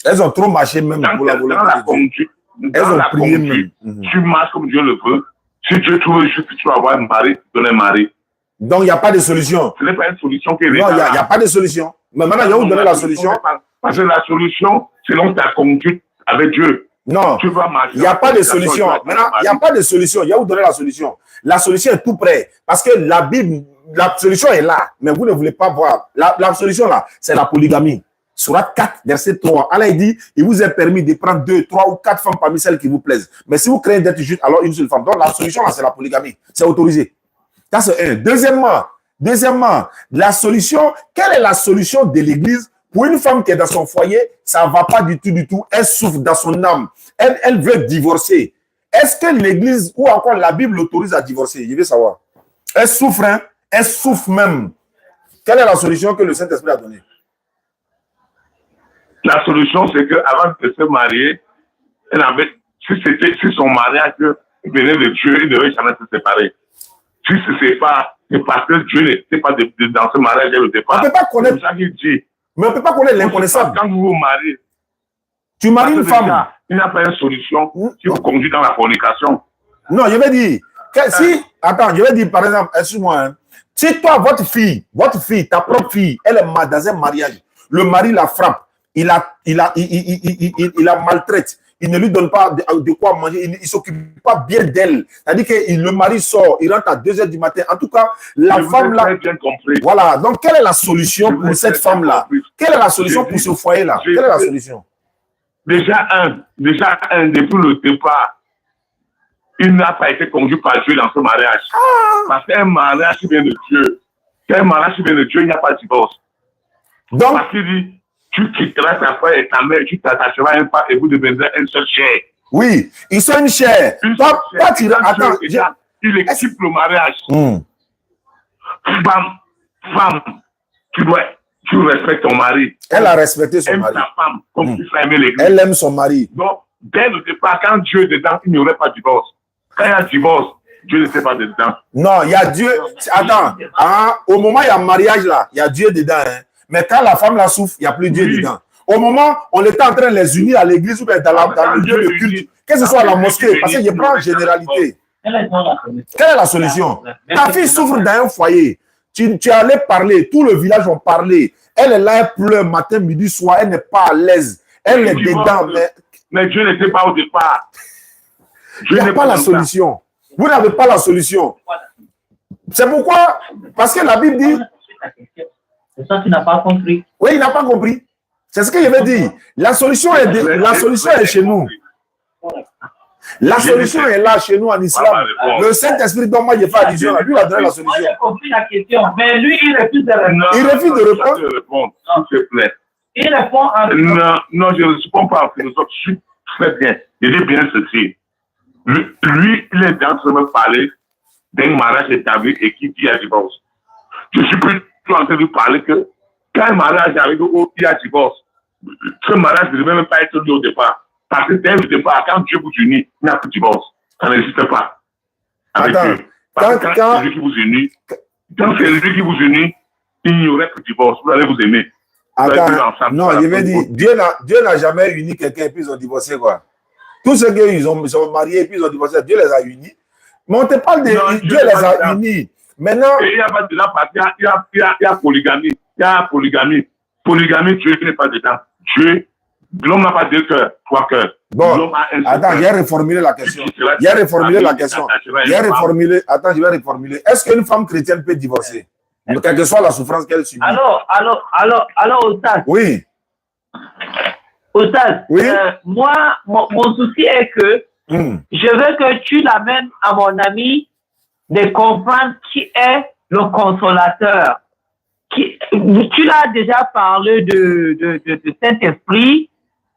Elles ont trop marché même pour la volonté de Dieu. Elles ont prié même. Tu marches comme Dieu le veut. Si Dieu trouve juste que tu vas avoir un mari, donne un mari. Donc, il n'y a pas de solution. Ce n'est pas une solution qui est non, il n'y a pas de solution. Mais maintenant, il y a où donner la solution? Parce que la solution, selon ta conduite avec Dieu. Non, il n'y a pas de solution. Maintenant, il n'y a pas de solution. Il y a où donner la solution. La solution est tout près. Parce que la Bible, la solution est là. Mais vous ne voulez pas voir. La solution là, c'est la polygamie. Surat 4, verset 3. Allah dit, il vous est permis de prendre 2, 3 ou 4 femmes parmi celles qui vous plaisent. Mais si vous craignez d'être juste, alors une seule femme. Donc la solution là, c'est la polygamie. C'est autorisé. Ça, c'est un. Deuxièmement, la solution, quelle est la solution de l'église pour une femme qui est dans son foyer? Ça ne va pas du tout. Elle souffre dans son âme. Elle veut divorcer. Est-ce que l'église ou encore la Bible l'autorise à divorcer? Je veux savoir. Elle souffre, hein? Elle souffre même. Quelle est la solution que le Saint-Esprit a donnée? La solution, c'est qu'avant de se marier, elle avait, si son mariage venait de Dieu, il ne devait jamais se séparer. Si ce n'est pas, c'est parce que Dieu n'était pas dans ce mariage dès le départ. On ne peut pas connaître. C'est ça qu'il dit. Mais on ne peut pas connaître l'inconnaissable. Quand vous vous mariez, tu maries une femme. Déjà, il n'y a pas une solution qui vous conduit dans la fornication. Non, je vais dire, je vais dire par exemple, excuse-moi, hein, si toi, votre fille, ta propre fille, elle est dans un mariage, le mari la frappe, il la maltraite, il ne lui donne pas de quoi manger, il ne s'occupe pas bien d'elle. C'est-à-dire que le mari sort, il rentre à 2 h du matin. En tout cas, la femme là. Bien compris. Voilà. Donc, quelle est la solution pour cette femme-là? Quelle est la solution pour ce foyer-là? Quelle est la solution? Déjà, depuis le départ, il n'a pas été conduit par Dieu dans ce mariage. Parce qu'un mariage qui vient de Dieu, il n'y a pas de divorce. Donc, parce qu'il dit, tu quitteras ta frère et ta mère, tu t'attacheras à un pas et vous deviendrez une seule chair. Oui, ils sont une chair. Attends, il équipe le mariage. Femme, tu respectes ton mari. Elle a respecté son mari. Aime ta femme comme tu as aimé l'église. Elle aime son mari. Donc, dès le départ, quand Dieu est dedans, il n'y aurait pas de divorce. Quand il y a divorce, Dieu n'était pas dedans. Non, il y a Dieu. Attends, hein, au moment où il y a mariage là, il y a Dieu dedans. Hein. Mais quand la femme la souffre, il n'y a plus Dieu dedans. Au moment où on était en train de les unir à l'église ou bien dans le lieu de culte, que ce soit à la mosquée, parce que je prends en généralité. Quelle est la solution? Ta fille souffre dans un foyer. Tu es allé parler, tout le village ont parlé. Elle est là, elle pleure matin, midi, soir, elle n'est pas à l'aise. Elle est dedans. Mais Dieu n'était pas au départ. Il n'y a pas la solution. Vous n'avez pas la solution. C'est pourquoi, parce que la Bible dit... C'est ça que tu n'as pas compris. Oui, il n'a pas compris. C'est ce que je veux dire. La solution est chez nous. La solution est là chez nous en islam. Le Saint-Esprit dont moi j'ai fait allusion, lui il a donné la solution. J'ai compris la question, mais lui il refuse de répondre. Il refuse de répondre. S'il te plaît. Il répond en Non, je ne réponds pas en philosophe. Je suis très bien. Il est bien ceci. Lui, il est en train de me parler d'un mariage établi et qui dit à divorce. Je suis plutôt en train de parler que quand un mariage arrive où il y a divorce, ce mariage ne devait même pas être lié au départ. Parce que dès le départ, quand Dieu vous unit, il n'y a plus de divorce. Ça n'existe pas. Avec Attends, Dieu. Parce que quand c'est lui qui vous unit, il n'y aurait plus de divorce. Vous allez vous aimer. Attends, non, je vais dire, Dieu n'a jamais uni quelqu'un et puis ils ont divorcé, quoi. Tous ceux qui sont mariés et puis ils ont divorcé, Dieu les a unis. Mais on te parle de Dieu les a unis. Maintenant. Et il n'y a pas de là parce qu'il y a polygamie. Il y a polygamie. Polygamie, Dieu n'est pas dedans. Dieu, l'homme n'a pas deux cœurs, trois cœurs. Bon, attends, j'ai reformulé la question. Attends, je vais reformuler. Est-ce qu'une femme chrétienne peut divorcer? Quelle que soit la souffrance qu'elle subit. Alors, Oustaz. Oui. Oustaz, oui? Moi, mon souci est que je veux que tu l'amènes à mon ami de comprendre qui est le consolateur. Tu l'as déjà parlé de Saint-Esprit,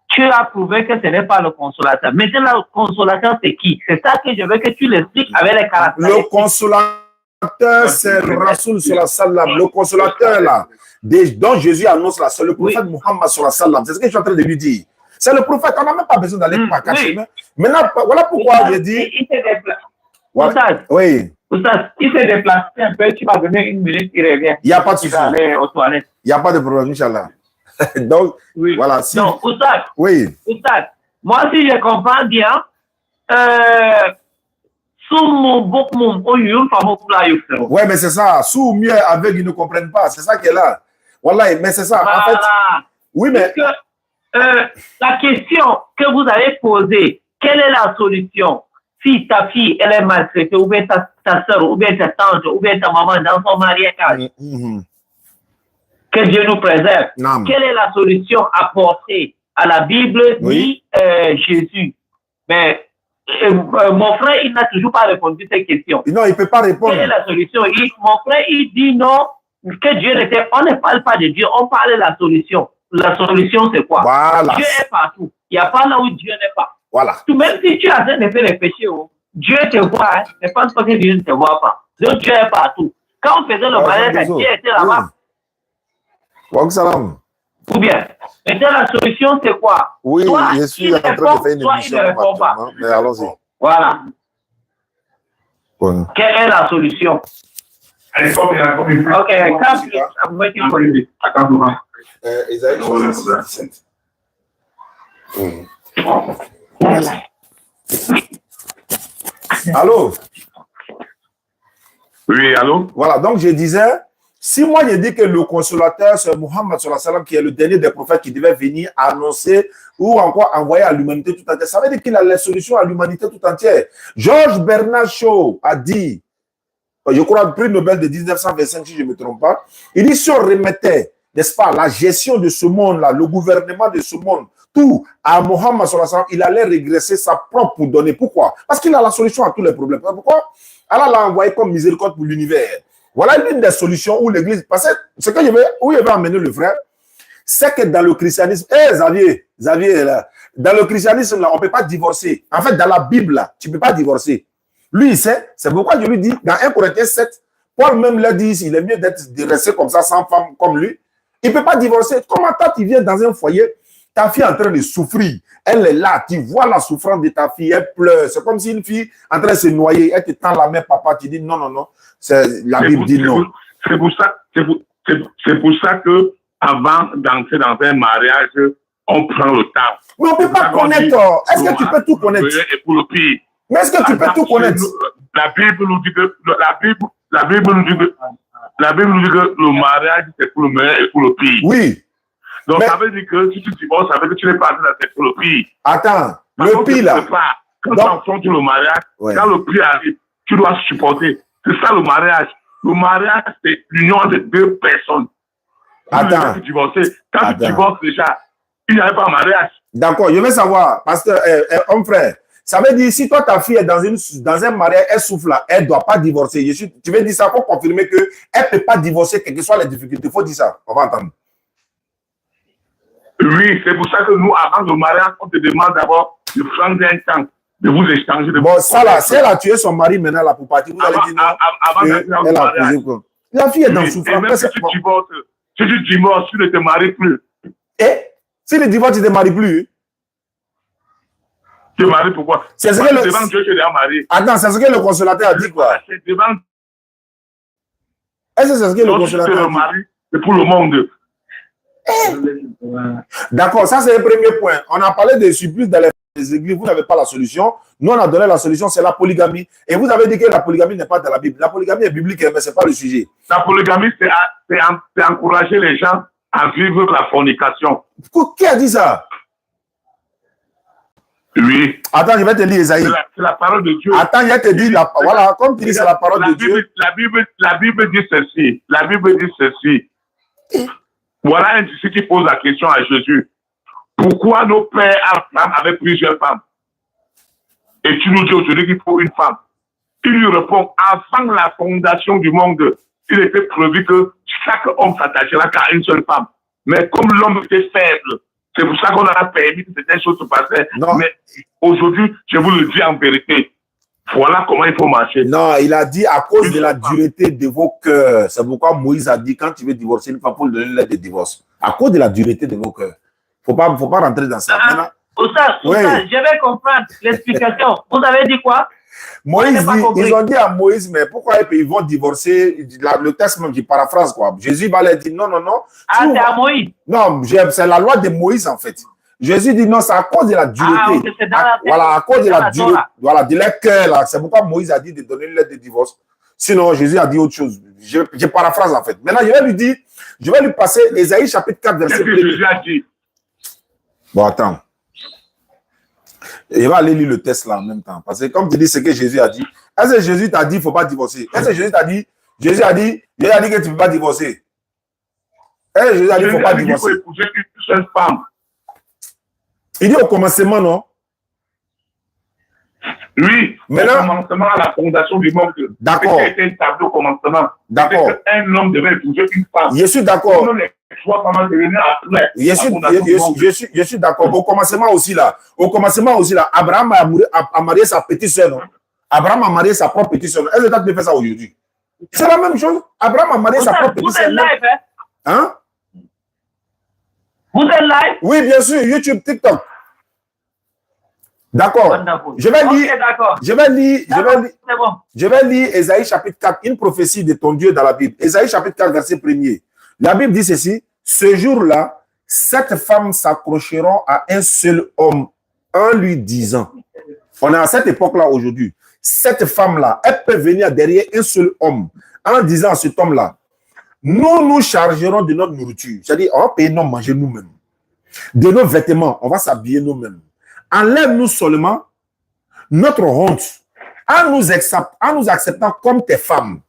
tu as prouvé que ce n'est pas le consolateur. Maintenant, le consolateur, c'est qui? C'est ça que je veux que tu l'expliques avec les caractéristiques. Le consolateur, c'est Rasoul sur la salam. Le consolateur, là, dont Jésus annonce la salle, le prophète Muhammad sur la salam. C'est ce que je suis en train de lui dire. C'est le prophète, on n'a même pas besoin d'aller par quatre chemins. Maintenant, voilà pourquoi j'ai dit. Il s'est déplacé. Voilà. Oui. Oustaz, il s'est déplacé un peu, tu vas donner une minute, il revient. Il n'y a pas de souci. Il va aller aux toilettes. Il n'y a pas de problème, Inch'Allah. Donc, voilà. Si... Donc, Oustaz, moi, si je comprends bien, ouais, mais c'est ça. Sous mieux avec, ils ne comprennent pas. C'est ça qui est là. Voilà, mais c'est ça. Voilà. En fait, oui, mais. La question que vous avez posée, quelle est la solution? Si ta fille, elle est maltraitée, ou bien ta soeur, ou bien ta tante, ou bien ta maman dans son mariage, que Dieu nous préserve. Quelle est la solution apportée à la Bible ni Jésus? Mais mon frère, il n'a toujours pas répondu à cette question. Non, il ne peut pas répondre. Quelle est la solution? Mon frère, il dit non, que Dieu n'était. On ne parle pas de Dieu, on parle de la solution. La solution, c'est quoi? Voilà. Dieu est partout. Il n'y a pas là où Dieu n'est pas. Voilà. Même si tu as fait des péchés, Dieu te voit. Hein. Ne pense pas que Dieu ne te voit pas. Donc Dieu est partout. Quand on faisait le mariage, Dieu était là-bas. Ou bien. Maintenant, la solution, c'est quoi? Oui, soit je suis en train de faire une émission. Mais allons-y. Voilà. Bon. Quelle est la solution? Ok, I'm waiting for you. Isaïe 67. Allô? Oui, allô? Voilà, donc je disais, si moi je dis que le consolateur, c'est Muhammad sallallahu alayhi wa sallam, qui est le dernier des prophètes qui devait venir annoncer ou encore envoyer à l'humanité tout entière, ça veut dire qu'il a la solution à l'humanité tout entière. George Bernard Shaw a dit, je crois, le prix Nobel de 1925, si je ne me trompe pas, il dit si on remettait, n'est-ce pas, la gestion de ce monde-là, le gouvernement de ce monde, tout à Mohammed sallallahu alayhi wa sallam, il allait régresser sa propre donnée. Pourquoi? Parce qu'il a la solution à tous les problèmes. Pourquoi? Allah l'a envoyé comme miséricorde pour l'univers. Voilà l'une des solutions où l'Église... Parce que ce que où je vais emmener le frère, c'est que dans le christianisme... Xavier, là, dans le christianisme, là, on ne peut pas divorcer. En fait, dans la Bible, là, tu ne peux pas divorcer. Lui, il sait. C'est pourquoi je lui dis, dans 1 Corinthiens 7, Paul même l'a dit, il est mieux de rester comme ça, sans femme comme lui. Il ne peut pas divorcer. Comment toi, tu viens dans un foyer, Ta fille est en train de souffrir. Elle est là. Tu vois la souffrance de ta fille. Elle pleure. C'est comme si une fille en train de se noyer. Elle te tend la main, papa. Tu dis non, non, non. La Bible dit non. C'est pour ça que avant d'entrer dans un mariage, on prend le temps. Mais on ne peut pas connaître. Est-ce que tu peux tout connaître? Et pour le pire. Mais est-ce que tu peux tout connaître? La Bible nous dit que la Bible nous dit que le mariage c'est pour le meilleur et pour le pire. Oui. Donc ça veut dire que si tu divorces, ça veut dire que tu n'es pas dans c'est pour le pire. Attends, le pire là. Quand tu affrontes le mariage, quand le pire arrive, tu dois supporter. C'est ça le mariage. Le mariage, c'est l'union entre deux personnes. Attends. Quand tu divorces déjà, il n'y a pas de mariage. D'accord, je veux savoir, pasteur, homme frère, ça veut dire si toi ta fille est dans un mariage, elle souffre là, elle ne doit pas divorcer. Tu veux dire ça pour confirmer qu'elle ne peut pas divorcer, quelles que soient les difficultés. Il faut dire ça, on va entendre. Oui, c'est pour ça que nous, avant le mariage, on te demande d'abord de prendre un temps, de vous échanger. Bon, ça là, si elle a tué son mari maintenant là pour partir, vous allez dire non. Avant elle a posé quoi. La fille est dans souffrance. Et même si tu divorces, tu ne te maries plus. Et si le divorce, tu ne te maries plus. Tu te maries pourquoi? C'est ce que devant Dieu, tu es déjà marié. Attends, c'est ce que le consolateur a dit quoi? C'est devant. Est-ce que c'est ce que le consolateur a dit? C'est pour le monde. D'accord, ça c'est le premier point. On a parlé des supplices dans les églises, vous n'avez pas la solution. Nous, on a donné la solution, c'est la polygamie. Et vous avez dit que la polygamie n'est pas dans la Bible. La polygamie est biblique, mais ce n'est pas le sujet. La polygamie, c'est encourager les gens à vivre la fornication. Qui a dit ça? Oui. Attends, je vais te lire Esaïe. C'est la parole de Dieu. Attends, je te dis, voilà, comme tu dis, c'est la parole de Dieu. La Bible dit ceci. La Bible dit ceci. Voilà un disciple qui pose la question à Jésus. Pourquoi nos pères Abraham avaient plusieurs femmes? Et tu nous dis aujourd'hui qu'il faut une femme. Il lui répond, avant la fondation du monde, il était prévu que chaque homme s'attachera qu'à une seule femme. Mais comme l'homme était faible, c'est pour ça qu'on a permis que certaines choses se passaient. Non. Mais aujourd'hui, je vous le dis en vérité, voilà comment il faut marcher. Non, il a dit à cause de la dureté de vos cœurs. C'est pourquoi Moïse a dit quand tu veux divorcer une femme, pour lui donner une lettre de divorce. À cause de la dureté de vos cœurs. Il ne faut pas rentrer dans ça. Maintenant, je vais comprendre l'explication. Vous avez dit quoi? Moïse dit, ils ont dit à Moïse, mais pourquoi ils vont divorcer? Le texte même qui paraphrase quoi. Jésus va leur dire non, non, non. Ah, c'est à Moïse? Non, c'est la loi de Moïse en fait. Jésus dit non, c'est à cause de la dureté. Ah, okay, voilà, à cause de la dureté. Voilà, de leur cœur là. C'est pourquoi Moïse a dit de donner une lettre de divorce. Sinon, Jésus a dit autre chose. Je paraphrase en fait. Maintenant, je vais lui passer Ésaïe chapitre 4, verset 1. Qu'est-ce que Jésus a dit? Bon, attends. Il va aller lire le texte là en même temps. Parce que comme tu dis ce que Jésus a dit, est-ce que Jésus t'a dit qu'il ne faut pas divorcer? Est-ce que Jésus a dit que tu ne peux pas divorcer? Est-ce que Jésus a dit qu'il ne faut pas divorcer? Il faut épouser une seule femme. Il dit au commencement, non? Oui, maintenant, au commencement, à la fondation du monde. D'accord. Ce qui a été établi au commencement. D'accord. Un homme devait épouser une femme. Je suis d'accord. Je suis d'accord. Au commencement aussi là, Abraham a marié sa petite soeur, non? Abraham a marié sa propre petite soeur. Est-ce que tu as fait ça aujourd'hui? C'est la même chose. Abraham a marié sa propre petite soeur. Vous êtes live, hein? Vous êtes live? Oui, bien sûr. YouTube, TikTok. D'accord. Je vais lire Ésaïe chapitre 4, une prophétie de ton Dieu dans la Bible. Ésaïe chapitre 4, verset 1er. La Bible dit ceci: ce jour-là, 7 femmes s'accrocheront à un seul homme en lui disant. On est à cette époque-là aujourd'hui. 7 femmes-là, elles peuvent venir derrière un seul homme en disant à cet homme-là, nous nous chargerons de notre nourriture. C'est-à-dire, on va payer nos manger nous-mêmes. De nos vêtements, on va s'habiller nous-mêmes. Enlève-nous seulement notre honte en nous acceptant comme tes femmes.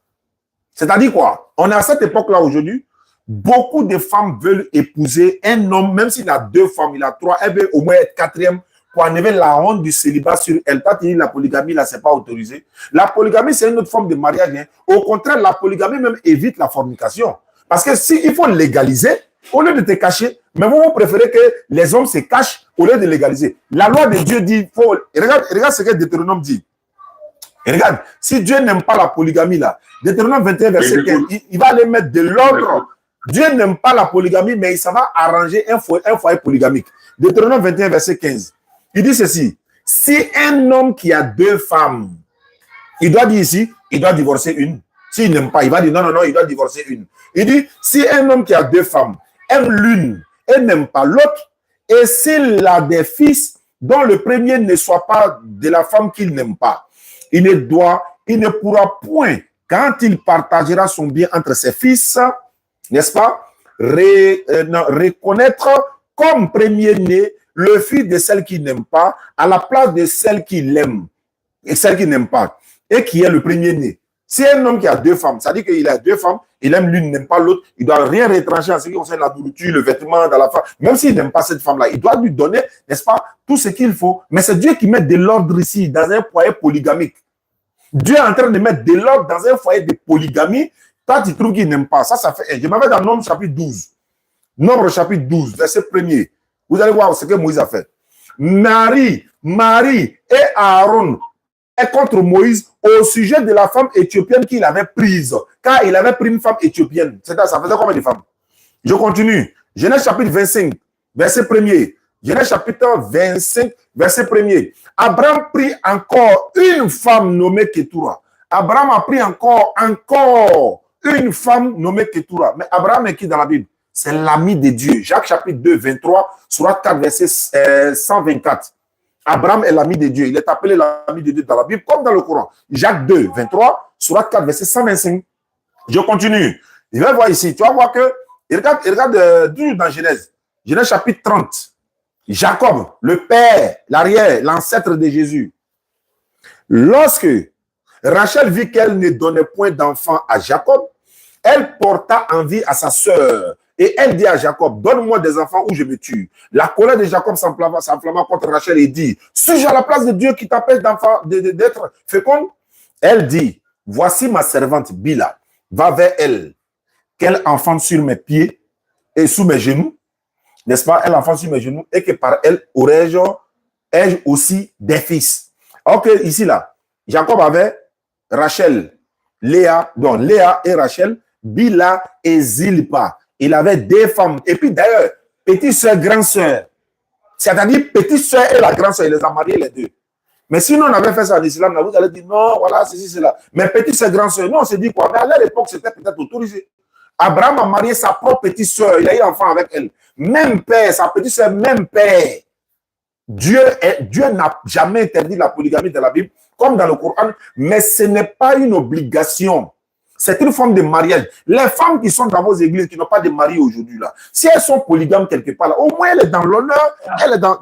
C'est-à-dire quoi? On est à cette époque-là aujourd'hui. Beaucoup de femmes veulent épouser un homme, même s'il a 2 femmes, il a 3, elles veulent au moins être 4e pour enlever la honte du célibat sur elle. Pas la polygamie, là, c'est pas autorisé. La polygamie, c'est une autre forme de mariage. Hein. Au contraire, la polygamie même évite la fornication. Parce que s'il faut légaliser, au lieu de te cacher, mais vous préférez que les hommes se cachent au lieu de légaliser. La loi de Dieu dit, regarde ce que Deutéronome dit. Et regarde, si Dieu n'aime pas la polygamie là, Deutéronome 21, verset 15, il va aller mettre de l'ordre Dieu n'aime pas la polygamie, mais il s'en va arranger un foyer polygamique. Deutéronome 21, verset 15. Il dit ceci. Si un homme qui a 2 femmes, il doit dire ici, il doit divorcer une. S'il n'aime pas, il va dire non, non, non, il doit divorcer une. Il dit, si un homme qui a 2 femmes aime l'une et n'aime pas l'autre, et s'il a des fils dont le premier ne soit pas de la femme qu'il n'aime pas, il ne pourra point, quand il partagera son bien entre ses fils, n'est-ce pas, reconnaître comme premier-né le fils de celle qu'il n'aime pas à la place de celle qu'il aime et celle qu'il n'aime pas, et qui est le premier-né. Si un homme qui a 2 femmes, ça dit qu'il a 2 femmes, il aime l'une, n'aime pas l'autre, il ne doit rien retrancher en ce qui concerne la nourriture, le vêtement dans la femme, même s'il n'aime pas cette femme-là, il doit lui donner, n'est-ce pas, tout ce qu'il faut. Mais c'est Dieu qui met de l'ordre ici, dans un foyer polygamique. Dieu est en train de mettre de l'ordre dans un foyer de polygamie. Toi, tu trouves qu'il n'aime pas. Ça fait. Je m'avais dans Nombre chapitre 12. Nombre chapitre 12, verset 1er. Vous allez voir ce que Moïse a fait. Marie et Aaron est contre Moïse au sujet de la femme éthiopienne qu'il avait prise. Car il avait pris une femme éthiopienne. Ça faisait combien de femmes? Je continue. Genèse chapitre 25, verset 1er. Genèse chapitre 25, verset 1er. Abraham prit encore une femme nommée Ketura. Abraham a pris encore une femme nommée Ketura. Mais Abraham est qui dans la Bible? C'est l'ami de Dieu. Jacques chapitre 2, 23, sourate 4, verset 124. Abraham est l'ami de Dieu. Il est appelé l'ami de Dieu dans la Bible comme dans le Coran. Jacques 2, 23, sourate 4, verset 125. Je continue. Je vais voir ici. Tu vas voir que, regarde dans Genèse. Genèse chapitre 30. Jacob, le père, l'arrière, l'ancêtre de Jésus. Lorsque Rachel vit qu'elle ne donnait point d'enfant à Jacob, elle porta envie à sa sœur. Et elle dit à Jacob, donne-moi des enfants ou je me tue. La colère de Jacob s'enflamma contre Rachel et dit, suis-je à la place de Dieu qui t'empêche d'être féconde? Elle dit, voici ma servante Bila, va vers elle, qu'elle enfante sur mes pieds et sous mes genoux, n'est-ce pas? Elle enfante sur mes genoux et que par elle aurais-je aussi des fils. Ok, ici là, Jacob avait Rachel, Léa et Rachel, Bila et Zilpa. Il avait 2 femmes. Et puis d'ailleurs, petite soeur, grande soeur. C'est-à-dire, petite soeur et la grande soeur, il les a mariés les 2. Mais sinon, on avait fait ça en islam, vous allez dire non, voilà, ceci, cela. Mais petite soeur, grande soeur, non, on s'est dit quoi? Mais à l'époque, c'était peut-être autorisé. Abraham a marié sa propre petite soeur, il a eu un enfant avec elle. Même père, sa petite soeur, même père. Dieu n'a jamais interdit la polygamie dans la Bible, comme dans le Coran, mais ce n'est pas une obligation. C'est une forme de mariage. Les femmes qui sont dans vos églises, qui n'ont pas de mari aujourd'hui, là, si elles sont polygames quelque part, là, au moins elle est dans l'honneur, elle est dans...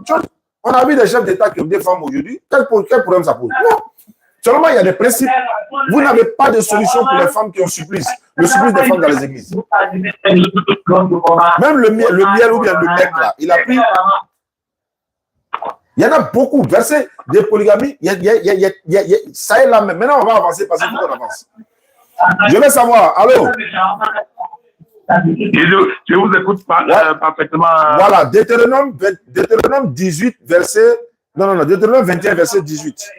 On a vu des chefs d'État qui ont des femmes aujourd'hui. Quel problème ça pose? Non. Seulement, il y a des principes. Vous n'avez pas de solution pour les femmes qui ont supplice. Le supplice des femmes dans les églises. Même le miel ou bien le mec, là, il a pris... Il y en a beaucoup. Verset de polygamie, ça est là même. Maintenant, on va avancer parce qu'il faut qu'on avance. Je veux savoir, allô? Je vous écoute parfaitement. Voilà, Deutéronome 18, verset... Non, Deutéronome 21, verset 18.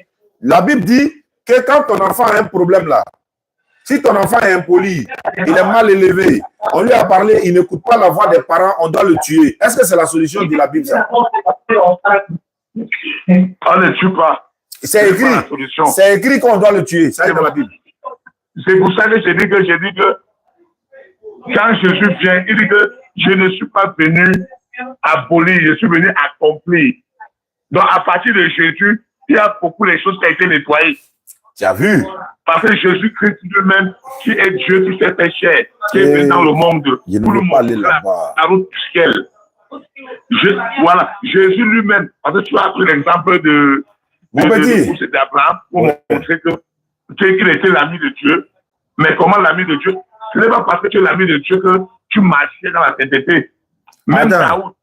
La Bible dit que quand ton enfant a un problème là, si ton enfant est impoli, il est mal élevé, on lui a parlé, il n'écoute pas la voix des parents, on doit le tuer. Est-ce que c'est la solution de la Bible, ça? On ne tue pas. C'est écrit qu'on doit le tuer. Ça est dans la Bible. C'est pour ça que j'ai dit que quand Jésus vient, il dit que je ne suis pas venu abolir, je suis venu accomplir. Donc à partir de Jésus, il y a beaucoup de choses qui ont été nettoyées. Tu as vu? Parce que Jésus-Christ lui-même, qui est Dieu, qui s'est fait chair, qui est venu dans le monde, pour le montrer la route du ciel. Voilà, Jésus lui-même, parce que tu as pris l'exemple d'Abraham pour montrer qu'il était l'ami de Dieu. Mais comment l'ami de Dieu? Ce n'est pas parce que tu es l'ami de Dieu que tu marchais dans la sainteté. Même Daoud,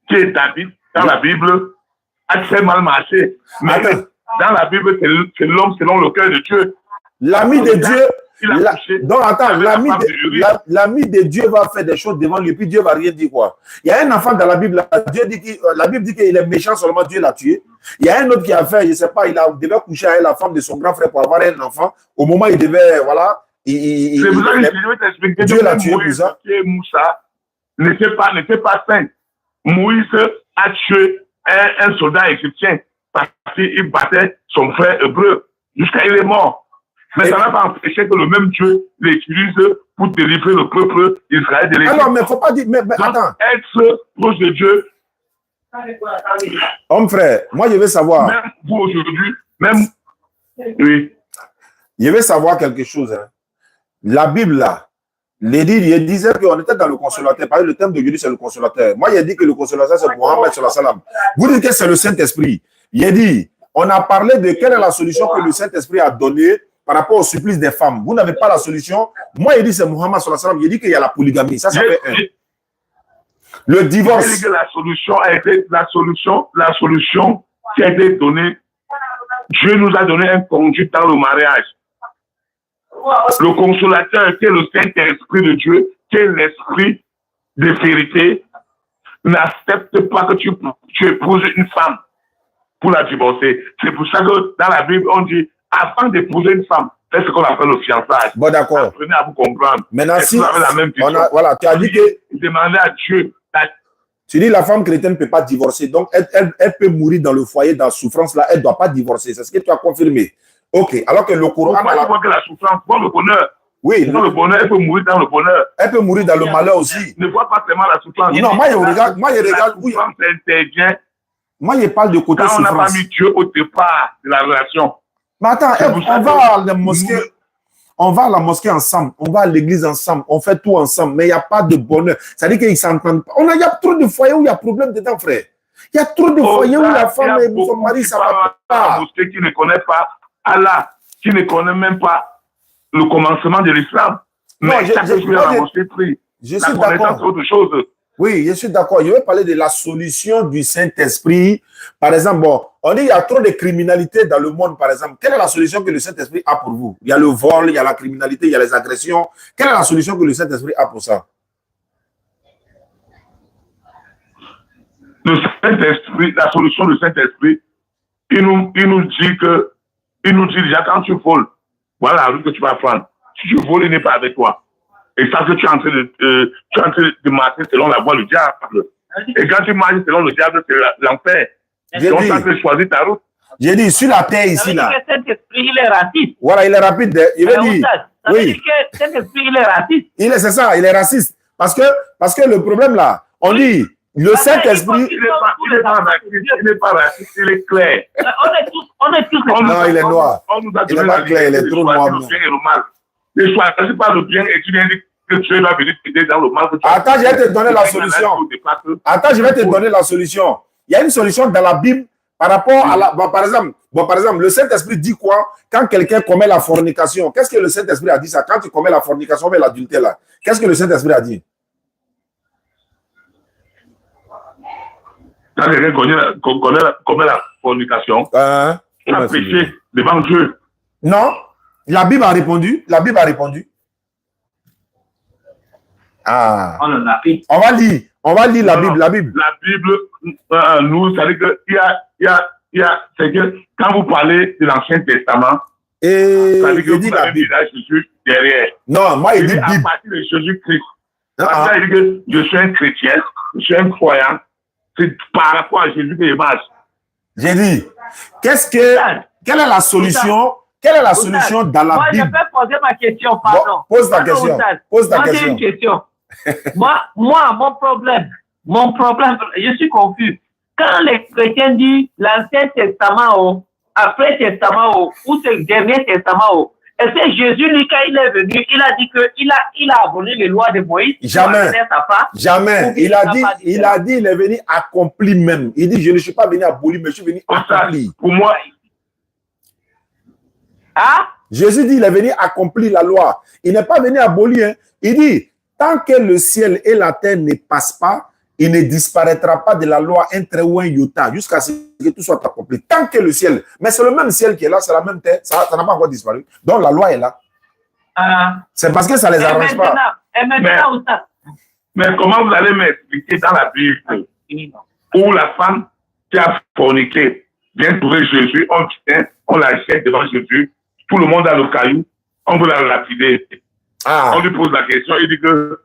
qui est David, dans la Bible, a très mal marché. Mais dans la Bible, c'est l'homme selon le cœur de Dieu. L'ami de Dieu. Donc attends, l'ami de Dieu va faire des choses devant lui, puis Dieu va rien dire quoi. Il y a un enfant dans la Bible, la Bible dit qu'il est méchant, seulement Dieu l'a tué. Il y a un autre qui a fait, je ne sais pas, devait coucher avec la femme de son grand frère pour avoir un enfant. Au moment où il devait, voilà, C'est pour ça que je vais t'expliquer. Dieu l'a tué pour ça. Moussa n'était pas saint. Moïse a tué un soldat égyptien parce qu'il battait son frère hébreu jusqu'à il est mort. Mais ça n'a pas empêché que le même Dieu l'utilise pour délivrer le peuple d'Israël de l'Égypte. Alors, mais il ne faut pas dire... Mais attends. Être proche de Dieu. Homme frère, moi je veux savoir... Même vous aujourd'hui, même... Oui. Je veux savoir quelque chose. Hein. La Bible, là, il disait qu'on était dans le consolateur. Parce que le thème de Dieu, c'est le consolateur. Moi, il dit que le consolateur, c'est Mohammed sallallahu alayhi wa sallam. Vous dites que c'est le Saint-Esprit. Il dit, on a parlé de quelle est la solution que le Saint-Esprit a donnée par rapport au supplice des femmes. Vous n'avez pas la solution. Moi, il dit c'est Mohammed sallallahu alayhi wa sallam. Il dit qu'il y a la polygamie. Ça fait un. Le divorce. Il dit que la solution a été la solution qui a été donnée. Dieu nous a donné un conduit dans le mariage. Le consolateur, qui est le Saint-Esprit de Dieu, qui est l'esprit de vérité, n'accepte pas que tu épouses une femme pour la divorcer. C'est pour ça que dans la Bible, on dit, avant d'épouser une femme, faites ce qu'on appelle le fiançage. Bon, d'accord. Apprenez à vous comprendre. Maintenant, si vous avez la même vision, voilà, tu as dit que... Demandez à Dieu. Tu dis la femme chrétienne ne peut pas divorcer. Donc, elle peut mourir dans le foyer, dans la souffrance, là. Elle ne doit pas divorcer. C'est ce que tu as confirmé. Ok. Alors que le Coran... Pourquoi tu vois que la souffrance, voit le bonheur? Oui. Dans le bonheur, elle peut mourir dans le bonheur. Elle peut mourir dans le malheur aussi. Ne vois pas seulement la souffrance. Non, moi, je regarde... La souffrance intervient. Moi, je parle de côté quand souffrance. On n'a pas mis Dieu au départ de la relation. Mais attends, on va à la mosquée... On va à la mosquée ensemble, on va à l'église ensemble, on fait tout ensemble, mais il n'y a pas de bonheur. Ça veut dire qu'ils ne s'entendent pas. Il y a trop de foyers où il y a problème dedans, frère. Il y a trop de foyers où la femme et son mari, ça ne va pas. La mosquée qui ne connaît pas Allah, qui ne connaît même pas le commencement de l'islam. Mais chaque jour, la mosquée prie. Je suis d'accord. Autre chose. Oui, je suis d'accord. Je vais parler de la solution du Saint-Esprit. Par exemple, bon, on dit qu'il y a trop de criminalité dans le monde, par exemple. Quelle est la solution que le Saint-Esprit a pour vous? Il y a le vol, il y a la criminalité, il y a les agressions. Quelle est la solution que le Saint-Esprit a pour ça? Le Saint-Esprit, la solution du Saint-Esprit, il nous dit déjà quand tu voles, voilà la route que tu vas prendre. Si tu voles, il n'est pas avec toi. Et ça que tu es en train de marcher selon la voie du diable. Et quand tu marches selon le diable, c'est l'enfer. Donc, ça que choisir ta route. J'ai dit, sur la terre ici, là. Saint-Esprit, il est raciste. Voilà, il est rapide. Il veut dire. Ça veut dire que Saint-Esprit, il est raciste. C'est ça, il est raciste. Parce que le problème, là, on dit, le Saint-Esprit. Il n'est pas raciste, il est clair. On est tous non, il est noir. Il n'est pas clair, il est trop noir. Ne choisis pas le bien et tu viens dire que Dieu va venir t'aider dans le mal. Attends, je vais te donner la solution. Attends, je vais te donner la solution. Il y a une solution dans la Bible par rapport à la... Par exemple, le Saint-Esprit dit quoi quand quelqu'un commet la fornication? Qu'est-ce que le Saint-Esprit a dit ça? Quand tu commets la fornication avec l'adultère, là, qu'est-ce que le Saint-Esprit a dit? Quand quelqu'un commet la fornication, il a péché devant Dieu. Non. La Bible a répondu. La Bible a répondu. Ah. On va lire. On va lire la Bible. La Bible. La Bible, nous, ça veut dire qu'il y a, c'est que quand vous parlez de l'Ancien Testament, ça veut dire que vous avez mis Jésus derrière. Non, moi, il dit à Bible. partir de Jésus-Christ. Ça veut dire que je suis un chrétien, je suis un croyant. C'est par rapport à Jésus que je marche. J'ai dit, quelle est la solution? Quelle est la solution dans la Bible? Moi, je peux poser ma question, pardon. Bon, pose ta question. Pose ta question. J'ai une question. moi, mon problème, je suis confus. Quand les chrétiens disent l'Ancien Testament, après Testament, ou c'est le dernier Testament, est-ce que Jésus, lui, quand il est venu, il a dit qu'il a aboli les lois de Moïse? Jamais. Jamais. Il a dit, il est venu accomplir même. Il dit, je ne suis pas venu abolir, mais je suis venu accomplir. Pour moi, Jésus dit, il est venu accomplir la loi. Il n'est pas venu abolir. Hein. Il dit, tant que le ciel et la terre ne passent pas, il ne disparaîtra pas de la loi un trait ou un iota jusqu'à ce que tout soit accompli. Tant que le ciel, mais c'est le même ciel qui est là, c'est la même terre, ça n'a pas encore disparu. Donc la loi est là. C'est parce que ça ne les arrange pas. Mais comment vous allez m'expliquer dans la Bible où la femme qui a forniqué vient trouver Jésus, on la jette devant Jésus, tout le monde a le caillou, on veut la lapider. Ah. On lui pose la question, il dit que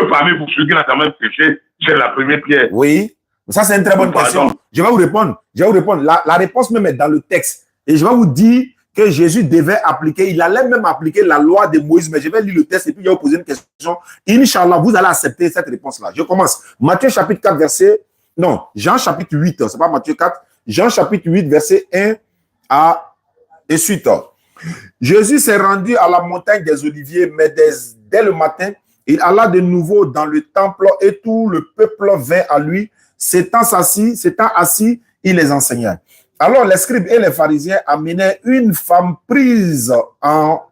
parmi vous, celui qui n'a quand même péché, c'est la première pierre. Oui, ça c'est une très bonne Pardon. question. Je vais vous répondre. La réponse même est dans le texte. Et je vais vous dire que Jésus devait appliquer, il allait même appliquer la loi de Moïse. Mais je vais lire le texte et puis je vais vous poser une question. Inch'Allah, vous allez accepter cette réponse-là. Je commence. Matthieu chapitre 4, verset... Non, Jean chapitre 8, c'est pas Matthieu 4. Jean chapitre 8, verset 1 et suite. Jésus s'est rendu à la montagne des Oliviers, mais dès le matin, il alla de nouveau dans le temple et tout le peuple vint à lui. S'étant assis, il les enseignait. Alors les scribes et les pharisiens amenaient une femme prise en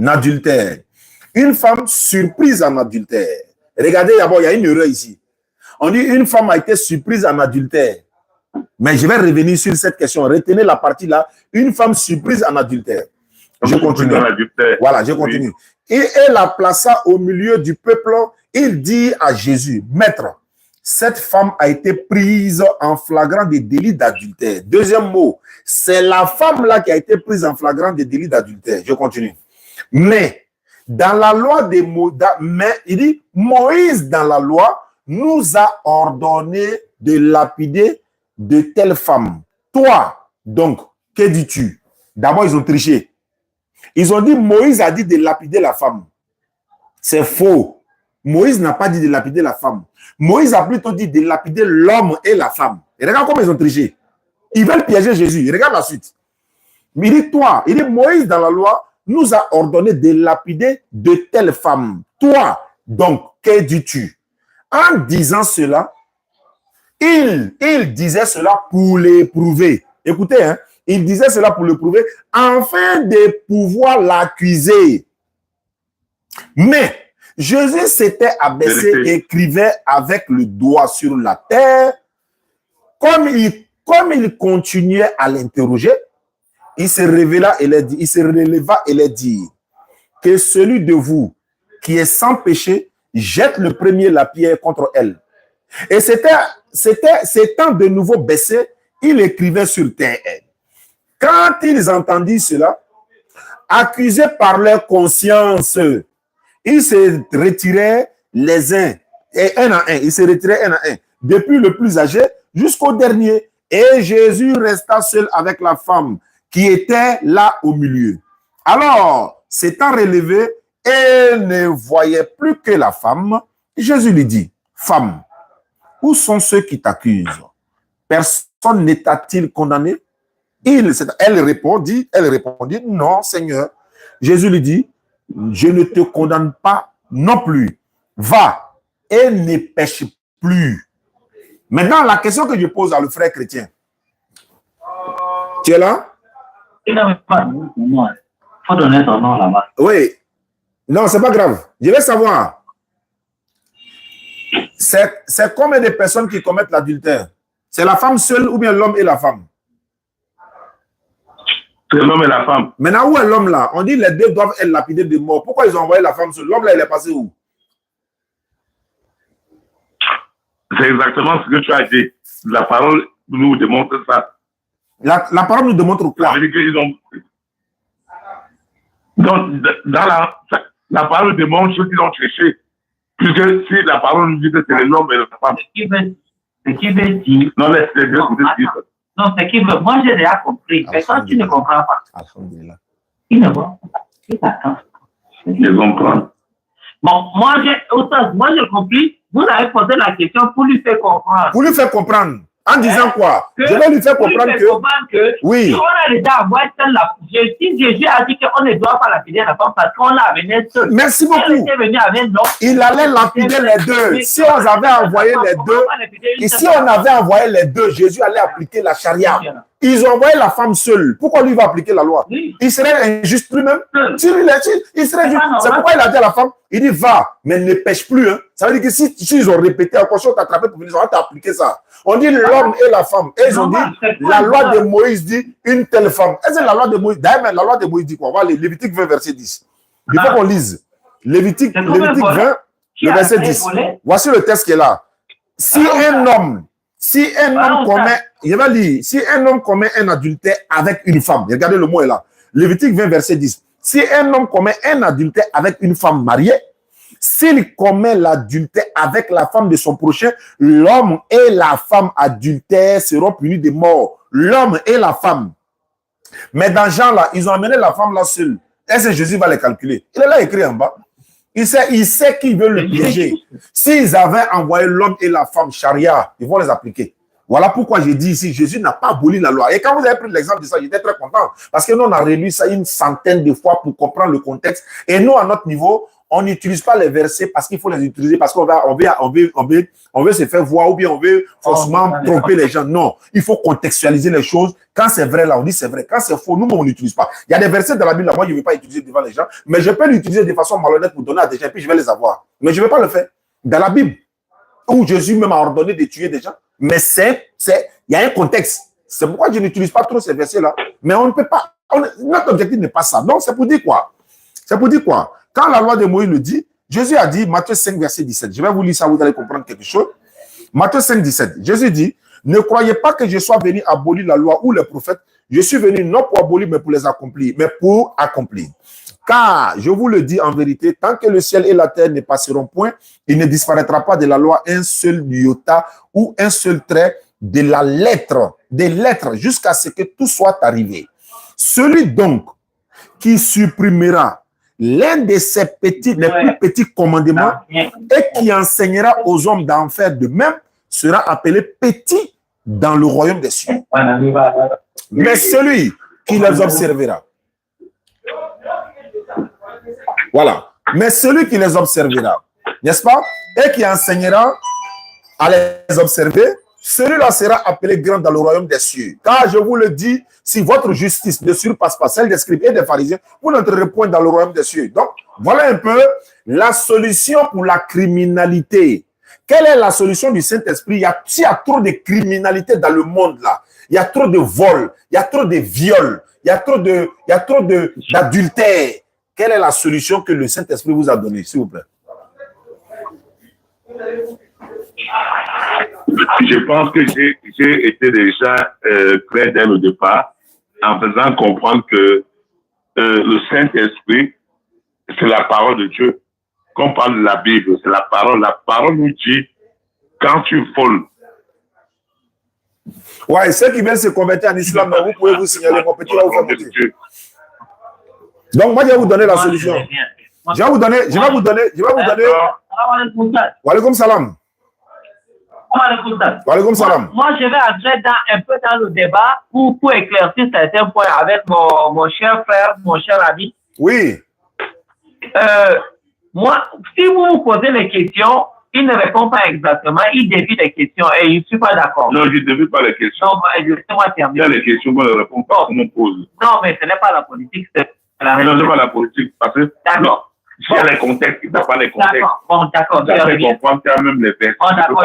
adultère. Une femme surprise en adultère. Regardez d'abord, il y a une erreur ici. On dit une femme a été surprise en adultère. Mais je vais revenir sur cette question. Retenez la partie là. Une femme surprise en adultère. Je continue. Voilà, je continue. Oui. Et elle la plaça au milieu du peuple. Il dit à Jésus, Maître, cette femme a été prise en flagrant des délits d'adultère. Deuxième mot, c'est la femme là qui a été prise en flagrant des délits d'adultère. Je continue. Mais dans la loi des Moïse, il dit, Moïse dans la loi nous a ordonné de lapider de telles femmes. Toi, donc, que dis-tu? D'abord, ils ont triché. Ils ont dit, Moïse a dit de lapider la femme. C'est faux. Moïse n'a pas dit de lapider la femme. Moïse a plutôt dit de lapider l'homme et la femme. Et regarde comment ils ont triché. Ils veulent piéger Jésus. Regarde la suite. Mais il dit, toi, il dit, Moïse dans la loi nous a ordonné de lapider de telles femmes. Toi, donc, que dis-tu? En disant cela, il disait cela pour l'éprouver. Écoutez, hein, il disait cela pour le prouver, afin de pouvoir l'accuser. Mais Jésus s'était abaissé et écrivait avec le doigt sur la terre. Comme il continuait à l'interroger, il se releva et leur dit que celui de vous qui est sans péché jette le premier la pierre contre elle. Et s'étant de nouveau baissé, il écrivait sur terre. Quand ils entendirent cela, accusés par leur conscience, ils se retiraient les uns, et un à un, ils se retiraient un à un, depuis le plus âgé jusqu'au dernier. Et Jésus resta seul avec la femme qui était là au milieu. Alors, s'étant relevé, elle ne voyait plus que la femme. Jésus lui dit, femme, où sont ceux qui t'accusent? Personne ne t'a-t-il condamné? Elle répondit, non, Seigneur. Jésus lui dit, je ne te condamne pas non plus. Va et ne pêche plus. Maintenant, la question que je pose à le frère chrétien. Tu es là? Il n'avait pas de nom. Il faut donner son nom là-bas. Oui. Non, c'est pas grave. Je vais savoir. C'est combien de personnes qui commettent l'adultère? C'est la femme seule ou bien l'homme et la femme? C'est l'homme et la femme. Maintenant, où est l'homme là? On dit les deux doivent être lapidés de mort. Pourquoi ils ont envoyé la femme seule? L'homme là, il est passé où? C'est exactement ce que tu as dit. La parole nous démontre ça. La parole nous démontre quoi? Ça veut dire qu'ils ont... Donc, dans la parole démontre ceux qui l'ont cherché. Puisque si la parole nous dit que c'est l'homme et la femme. Ce qui veut dire... Non, laisse-les dire ce que dire. Non, ce qui veut... Moi, j'ai déjà compris. Mais quand tu ne comprends pas, Alhamdulillah. il ne voit pas. Il attend. Je comprends. Bon, moi, j'ai compris. Vous avez posé la question pour lui faire comprendre. Pour lui faire comprendre. En disant quoi? Je vais lui faire comprendre que... Oui. Si on a déjà envoyé si Jésus a dit qu'on ne doit pas lapider la femme parce qu'on l'a amené seul. Merci beaucoup. Il allait lapider les deux. Si on avait envoyé les deux, et si on avait envoyé les deux, Jésus allait appliquer la charia. Ils ont envoyé la femme seule. Pourquoi lui va appliquer la loi? Il serait injuste lui-même. Il serait injuste. C'est pourquoi il a dit à la femme, il dit va, mais ne pêche plus. Hein. Ça veut dire que si ils ont répété, encore si on t'a attrapé pour venir, on t'a appliqué ça. On dit l'homme et la femme. Et ils ont dit, la loi de Moïse dit une telle femme. Est-ce que la loi de Moïse, d'ailleurs, la loi de Moïse dit quoi? On va aller, Lévitique 20, verset 10. Il faut qu'on lise. Lévitique 20, le verset 10. Voici le texte qui est là. Si un homme commet, je vais lire, si un homme commet un adultère avec une femme, regardez le mot est là. Lévitique 20, verset 10. Si un homme commet un adultère avec une femme mariée, s'il commet l'adultère avec la femme de son prochain, l'homme et la femme adultères seront punis de mort. L'homme et la femme. Mais dans Jean là, ils ont amené la femme là seule. Est-ce que Jésus va les calculer? Il est là écrit en bas. Il sait qu'ils veulent le piéger. S'ils avaient envoyé l'homme et la femme charia, ils vont les appliquer. Voilà pourquoi j'ai dit ici, Jésus n'a pas aboli la loi. Et quand vous avez pris l'exemple de ça, j'étais très content. Parce que nous, on a relu ça une centaine de fois pour comprendre le contexte. Et nous, à notre niveau, on n'utilise pas les versets parce qu'il faut les utiliser, parce qu'on veut se faire voir ou bien on veut forcément tromper les gens. Non, il faut contextualiser les choses. Quand c'est vrai, là, on dit c'est vrai. Quand c'est faux, nous, on n'utilise pas. Il y a des versets dans la Bible, là, moi, je ne vais pas utiliser devant les gens, mais je peux l'utiliser de façon malhonnête pour donner à des gens, puis je vais les avoir. Mais je ne vais pas le faire. Dans la Bible, où Jésus même a ordonné de tuer des gens, mais il y a un contexte. C'est pourquoi je n'utilise pas trop ces versets-là. Mais on ne peut pas, notre objectif n'est pas ça. Donc, c'est pour dire quoi? C'est pour dire quoi? Quand la loi de Moïse le dit, Jésus a dit, Matthieu 5, verset 17. Je vais vous lire ça, vous allez comprendre quelque chose. Matthieu 5, 17. Jésus dit, ne croyez pas que je sois venu abolir la loi ou les prophètes. Je suis venu non pour abolir, mais pour les accomplir. Mais pour accomplir. Car, je vous le dis en vérité, tant que le ciel et la terre ne passeront point, il ne disparaîtra pas de la loi un seul iota ou un seul trait de la lettre, des lettres, jusqu'à ce que tout soit arrivé. Celui donc qui supprimera l'un de ces petits, les plus petits commandements et qui enseignera aux hommes d'en faire de même sera appelé petit dans le royaume des cieux. Mais celui qui les observera, voilà, mais celui qui les observera, n'est-ce pas, et qui enseignera à les observer, celui-là sera appelé grand dans le royaume des cieux. Car je vous le dis, si votre justice ne surpasse pas celle des scribes et des pharisiens, vous n'entrerez point dans le royaume des cieux. Donc, voilà un peu la solution pour la criminalité. Quelle est la solution du Saint-Esprit? Il y a trop de criminalité dans le monde là. Il y a trop de vols, il y a trop de viols, il y a trop d'adultère. Quelle est la solution que le Saint-Esprit vous a donnée, s'il vous plaît? Je pense que j'ai été déjà clair dès le départ en faisant comprendre que le Saint-Esprit, c'est la parole de Dieu. Quand on parle de la Bible, c'est la parole. La parole nous dit, quand tu voles. Ouais, ceux qui veulent se convertir en islam, vous pouvez vous signaler, mon petit, là, vous faites monter. Donc, moi, je vais vous donner la solution. Je vais vous donner. Wa alaykoum salam. Wa alaykoum salam. Moi, je vais entrer un peu dans le débat pour éclaircir certains points avec mon cher frère, mon cher ami. Oui. Moi, si vous me posez les questions, il ne répond pas exactement, il dévie les questions et je ne suis pas d'accord. Non, je ne dévie pas les questions. Non, laissez-moi terminer. Il y a les questions, moi, je ne réponds pas, on me pose. Non, mais ce n'est pas la politique, c'est la religion. Non, ce n'est pas la politique, parce que s'il y a les contextes, il n'y a pas les contextes. D'accord, bon, d'accord. Tu as comprendre qu'il y a même les versets. Bon, d'accord,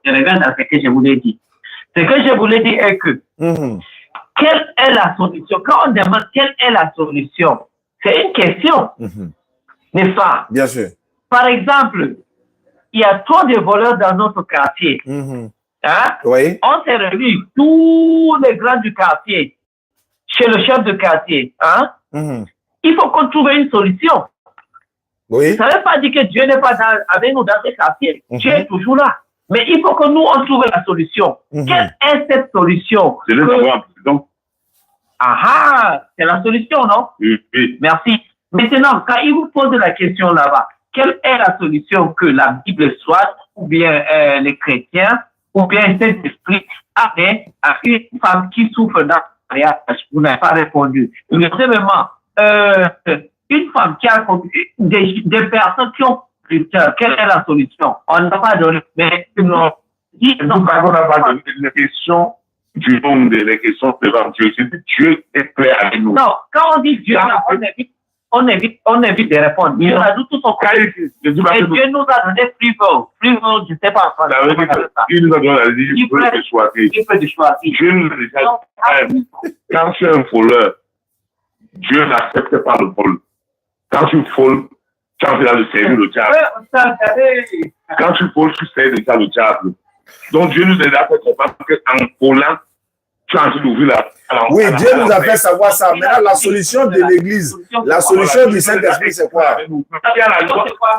je reviens dans ce que je voulais dire. Ce que je voulais dire est que, quelle est la solution? Quand on demande quelle est la solution, c'est une question, n'est-ce pas? Bien sûr. Par exemple, il y a trop de voleurs dans notre quartier. Hein? Oui. On s'est réunis, tous les grands du quartier, chez le chef de quartier. Hein? Il faut qu'on trouve une solution. Oui. Ça ne veut pas dire que Dieu n'est pas avec nous dans ce quartier. Dieu est toujours là. Mais il faut que nous, on trouve la solution. Quelle est cette solution? Je l'ai trouvé en prison. Ah, c'est la solution, non? Oui. Merci. Maintenant, quand il vous pose la question là-bas, quelle est la solution que la Bible soit, ou bien les chrétiens, ou bien Saint-Esprit avait à une femme qui souffre d'un mariage? Vous n'avez pas répondu. Deuxièmement, une femme qui a des personnes qui ont putain, quelle est la solution? On n'a pas donné, mais non. On n'a pas donné les questions du monde, les questions devant Dieu. Dieu est clair avec nous. Non, quand on dit Dieu, on évite de répondre. Il rajoute tout son côté. Et Dieu nous a donné free will. Free will, je ne sais pas. Il nous a donné la liberté de choisir. Dieu nous a dit, quand tu es un voleur, Dieu n'accepte pas le vol. Quand tu voles, tu es dans le service du diable. Quand tu voles, tu sers déjà le diable. Donc Dieu nous a fait comprendre qu'en volant, tu es en train d'ouvrir la... Oui, Dieu nous a fait savoir ça. Maintenant, la solution de l'Église, la solution du Saint-Esprit, c'est quoi?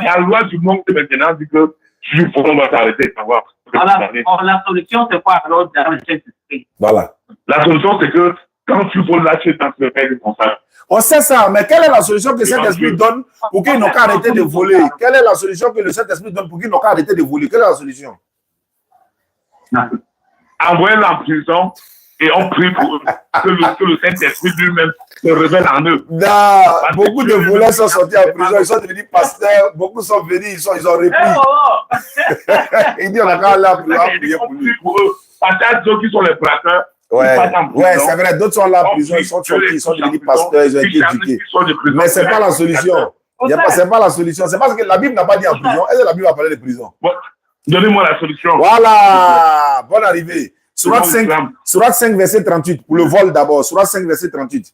La loi du monde maintenant dit que tu dois t'arrêter de savoir. La solution, c'est quoi alors dans le Saint-Esprit? Voilà. La solution, c'est que quand tu voles là, tu es dans le Père comme ça. On sait ça, mais quelle est la solution que le Saint-Esprit donne pour qu'ils n'ont qu'à arrêter de voler? Quelle est la solution que le Saint-Esprit donne pour qu'ils n'ont qu'à arrêter de voler? Quelle est la solution? Envoyez-les en prison et on prie pour que le Saint-Esprit lui-même se révèle en eux. Non, beaucoup de voleurs sont sortis en prison, ils sont devenus pasteurs, beaucoup sont venus, ils ont repris. Il dit on a qu'à aller en prison, prier pour lui. Parce qu'il y a d'autres qui sont les braqueurs. Ouais, c'est vrai, d'autres sont là en prison, ils sont sortis, ils sont devenus pasteurs, ils ont été éduqués. Mais ce n'est pas la solution. C'est pas la solution. C'est parce que la Bible n'a pas dit en prison. Est-ce que la Bible a parlé de prison? Donnez-moi la solution. Voilà, bonne arrivée. Surat 5, verset 38, pour le vol d'abord. Surat 5, verset 38.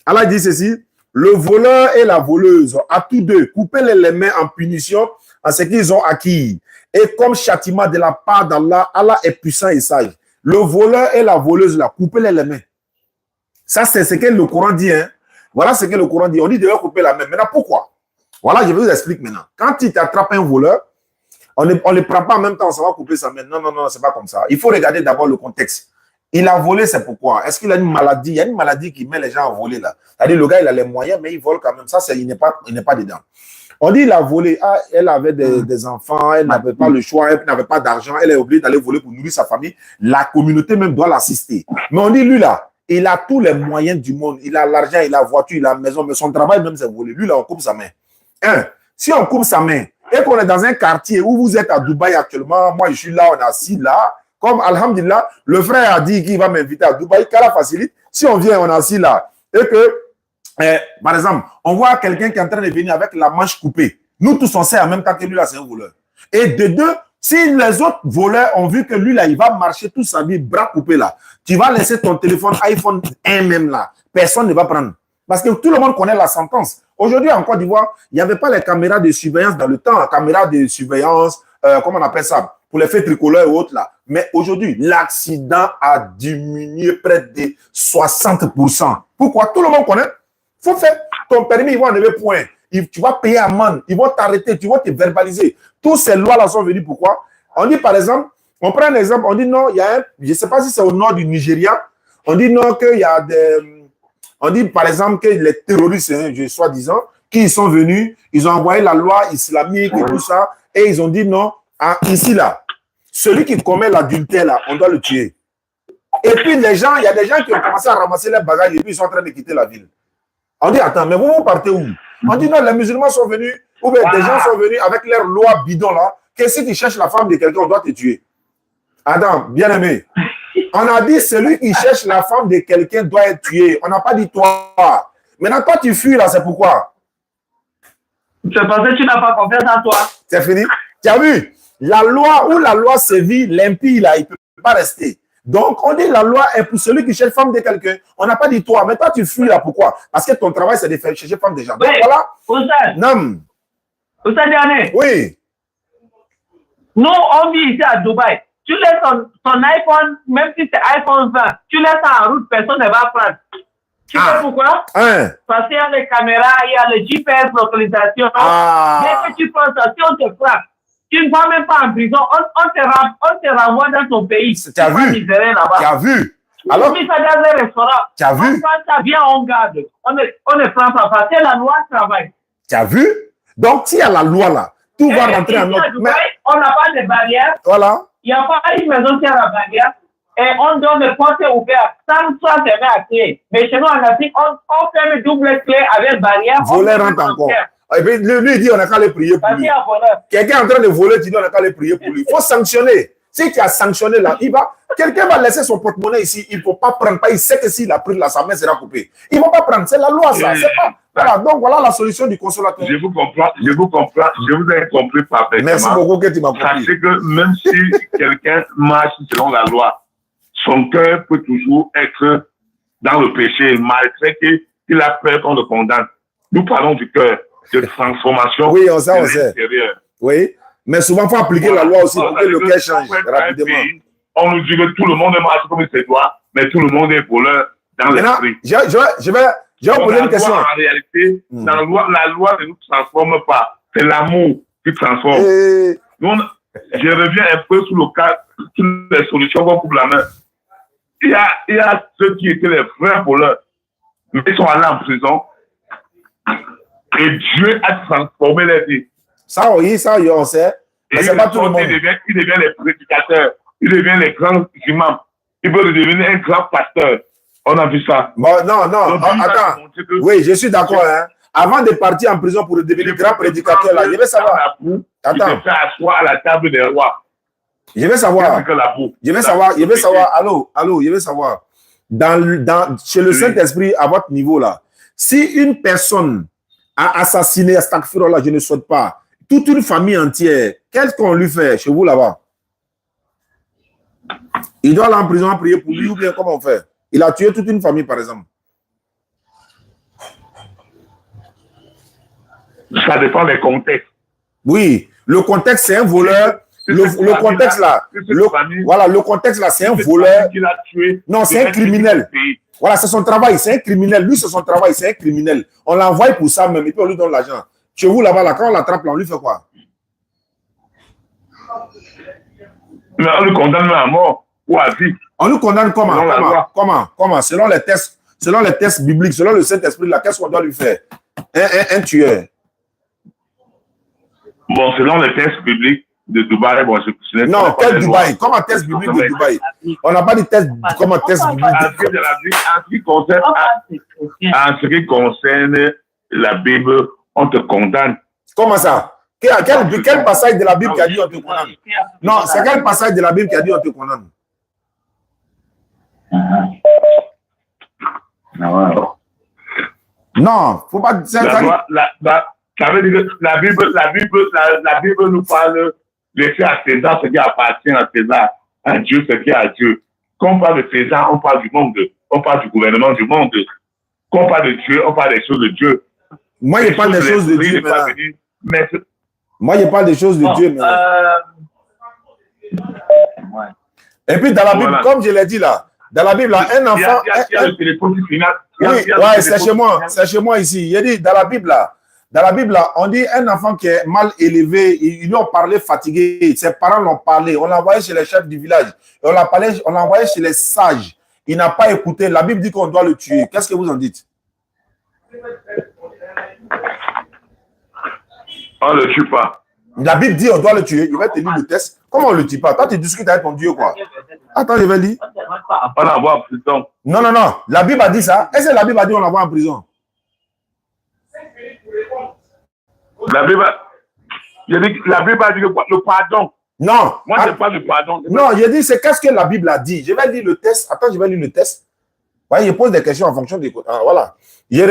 Allah dit ceci, le voleur et la voleuse, à tous deux, coupez-les les mains en punition à ce qu'ils ont acquis. Et comme châtiment de la part d'Allah, Allah est puissant et sage. Le voleur et la voleuse, là, coupez-les les mains. Ça, c'est ce que le Coran dit. Hein. Voilà ce que le Coran dit. On dit de leur couper la main. Maintenant, pourquoi? Voilà, je vais vous expliquer maintenant. Quand tu t'attrapes un voleur, on ne le prend pas en même temps, ça va couper sa main. Non, non, non, c'est pas comme ça. Il faut regarder d'abord le contexte. Il a volé, c'est pourquoi? Est-ce qu'il a une maladie? Il y a une maladie qui met les gens à voler là. C'est-à-dire, le gars, il a les moyens, mais il vole quand même. Ça, il n'est pas dedans. On dit il a volé. Ah, elle avait des enfants, elle n'avait pas le choix, elle n'avait pas d'argent, elle est obligée d'aller voler pour nourrir sa famille. La communauté même doit l'assister. Mais on dit, lui là, il a tous les moyens du monde. Il a l'argent, il a la voiture, il a la maison, mais son travail même, c'est voler. Lui là, on coupe sa main. Si on coupe sa main, et qu'on est dans un quartier où vous êtes à Dubaï actuellement, moi je suis là, on est assis là, comme Alhamdulillah, le frère a dit qu'il va m'inviter à Dubaï, qu'Allah facilite, si on vient, on est assis là, et que, par exemple, on voit quelqu'un qui est en train de venir avec la manche coupée, nous tous on sait en même temps que lui là c'est un voleur. Et de deux, si les autres voleurs ont vu que lui là, il va marcher toute sa vie, bras coupés là, tu vas laisser ton téléphone iPhone 1 même là, personne ne va prendre. Parce que tout le monde connaît la sentence. Aujourd'hui, en Côte d'Ivoire, il n'y avait pas les caméras de surveillance dans le temps. Caméras de surveillance, comment on appelle ça, pour les faits tricolores et autres là. Mais aujourd'hui, l'accident a diminué près de 60%. Pourquoi? Tout le monde connaît. Il faut faire ton permis, ils vont enlever point. Tu vas payer amende, ils vont t'arrêter, tu vas te verbaliser. Toutes ces lois-là sont venues pourquoi? On dit par exemple, on prend un exemple, on dit non, il y a un, je ne sais pas si c'est au nord du Nigeria, on dit non, qu'il y a des... On dit par exemple que les terroristes, hein, soi-disant, qui sont venus, ils ont envoyé la loi islamique et tout ça, et ils ont dit non, ici là, celui qui commet l'adultère là, on doit le tuer. Et puis les gens, il y a des gens qui ont commencé à ramasser leurs bagages et puis ils sont en train de quitter la ville. On dit attends, mais vous partez où? On dit non, les musulmans sont venus, ou bien des gens sont venus avec leur loi bidon là, que si tu cherches la femme de quelqu'un, on doit te tuer. Attends, bien aimé. On a dit celui qui cherche la femme de quelqu'un doit être tué. On n'a pas dit toi. Maintenant, toi, tu fuis là, c'est pourquoi? C'est parce que tu n'as pas confiance en toi. C'est fini. Tu as vu? La loi, où la loi sévit, l'impie là, il ne peut pas rester. Donc, on dit la loi est pour celui qui cherche femme de quelqu'un. On n'a pas dit toi. Mais toi, tu fuis là, pourquoi? Parce que ton travail, c'est de faire chercher femme des gens. Donc, oui. voilà. Ousseyn. Non. Ousseyn Diané. Oui. Nous, on vit ici à Dubaï. Tu laisses ton iPhone, même si c'est iPhone 20, tu laisses ça en route, personne ne va prendre. Tu sais pourquoi? Parce qu'il y a les caméras, il y a le GPS localisation. Dès que tu prends ça, si on te frappe, tu ne vas même pas en prison, on te renvoie dans ton pays. Tu as vu? Tu as vu? Alors, si ça dans un restaurant, tu as vu? On prend ça, viens, on garde. On ne prend pas parce que la loi travaille. Tu as vu? Donc, s'il y a la loi là, tout va rentrer en notre... On n'a pas de barrière. Voilà. Il n'y a pas une maison qui a la barrière et on donne le porte ouvert sans soit fermé à clé. Mais chez nous en Afrique, on ferme double clé avec barrière. Voler rentre encore. Et puis lui, il dit on n'a qu'à aller prier pour lui. Quelqu'un est en train de voler, tu dis on n'a qu'à aller prier pour lui. Il faut sanctionner. Si tu as sanctionné là, quelqu'un va laisser son porte-monnaie ici, il ne faut pas prendre. Il sait que s'il a pris là, sa main sera coupée. Il ne va pas prendre. C'est la loi, ça. C'est pas. Voilà, donc voilà la solution du consolateur. Je vous comprends, je vous ai compris parfaitement. Merci beaucoup que tu m'as compris. Sachez que même si quelqu'un marche selon la loi, son cœur peut toujours être dans le péché, malgré qu'il a peur qu'on le condamne. Nous parlons du cœur, de transformation. Oui, on sait. Oui, mais souvent il faut appliquer la loi aussi pour que le cœur change rapidement. On nous dit que tout le monde marche comme il se doit. mais tout le monde est voleur dans l'esprit. Je vais vous poser une question. En réalité, la loi ne nous transforme pas. C'est l'amour qui transforme. Donc, je reviens un peu sur le cas, sur les solutions qu'on coupe la main. Il y a ceux qui étaient les vrais voleurs, mais ils sont allés en prison. Et Dieu a transformé les vies. Ça, oui, on sait. Mais c'est pas tout le monde. Ils deviennent les prédicateurs. Ils deviennent les grands imams. Ils peuvent devenir un grand pasteur. On a vu ça. Bon, non, attends. Oui, je suis d'accord. Hein. Avant de partir en prison pour devenir grand prédicateur, là, je vais savoir. Attends. Il s'est asseoir à la table des rois. Je vais savoir. Je vais savoir. Allô, je vais savoir. Chez le Saint-Esprit, à votre niveau, là, si une personne a assassiné Astagfirullah, je ne souhaite pas, toute une famille entière, qu'est-ce qu'on lui fait chez vous là-bas? Il doit aller en prison prier pour lui ou bien comment on fait? Il a tué toute une famille, par exemple. Ça dépend des contextes. Oui, le contexte, c'est un voleur. Le contexte là, le contexte là, c'est un voleur. Non, c'est un criminel. Voilà, c'est son travail, c'est un criminel. Lui, c'est son travail, c'est un criminel. On l'envoie pour ça même, et puis on lui donne l'argent. Chez vous là-bas, là, quand on l'attrape, on lui fait quoi? Mais on le condamne à mort ou à vie. On nous condamne comment? Selon les tests bibliques, selon le Saint-Esprit, là, qu'est-ce qu'on doit lui faire? Un tueur. Bon, selon les tests bibliques de Dubaï, bon, non, test Dubaï. Comment test biblique de Dubaï? On n'a pas dit test, comment test biblique. En ce qui concerne la Bible, on te condamne. Comment ça? Quel passage de la Bible qui a dit on te condamne? Non, c'est quel passage de la Bible qui a dit on te condamne? Non, faut pas. Ça veut dire que la Bible nous parle laisser à César ce qui appartient à César, à Dieu ce qui est à Dieu. Quand on parle de César, on parle du monde, on parle du gouvernement du monde. Quand on parle de Dieu, on parle des choses de Dieu. Moi, je parle des choses de Dieu. Moi, je parle des choses de Dieu. Et puis, dans la Bible, comme je l'ai dit là, dans la Bible, là, un enfant. Oui, c'est chez moi ici. Il dit, dans la Bible, là, on dit un enfant qui est mal élevé, ils lui ont parlé fatigué, ses parents l'ont parlé, on l'a envoyé chez les chefs du village, on l'a envoyé chez les sages. Il n'a pas écouté. La Bible dit qu'on doit le tuer. Qu'est-ce que vous en dites? On ne le tue pas. La Bible dit on doit le tuer. Il va te lire le test. Comment on ne le tue pas? Toi, tu discutes avec ton Dieu, quoi. Attends, je vais lire. On l'envoie en prison. Non. La Bible a dit ça. Est-ce que la Bible a dit on l'envoie en prison? La Bible a dit le pardon. Non. Moi, je parle du pardon. Non, je dis c'est qu'est-ce que la Bible a dit. Je vais lire le test. Attends, je vais lire le test. Ouais, je pose des questions en fonction des... Ah, voilà. Je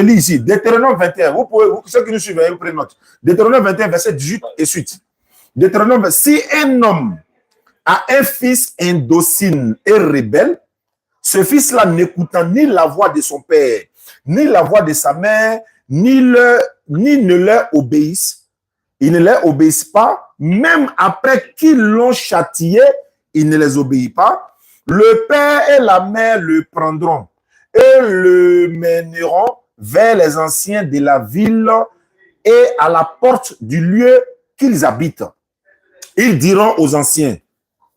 lis ici. Deutéronome 21. Vous pouvez, ceux qui nous suivent, vous prenez note. Deutéronome 21, verset 18 et suite. Deutéronome, si un homme a un fils indocile et rebelle, ce fils-là n'écoutant ni la voix de son père, ni la voix de sa mère, ni ne leur obéissent, ils ne leur obéissent pas, même après qu'ils l'ont châtié, ils ne les obéissent pas. Le père et la mère le prendront et le mèneront vers les anciens de la ville et à la porte du lieu qu'ils habitent. Ils diront aux anciens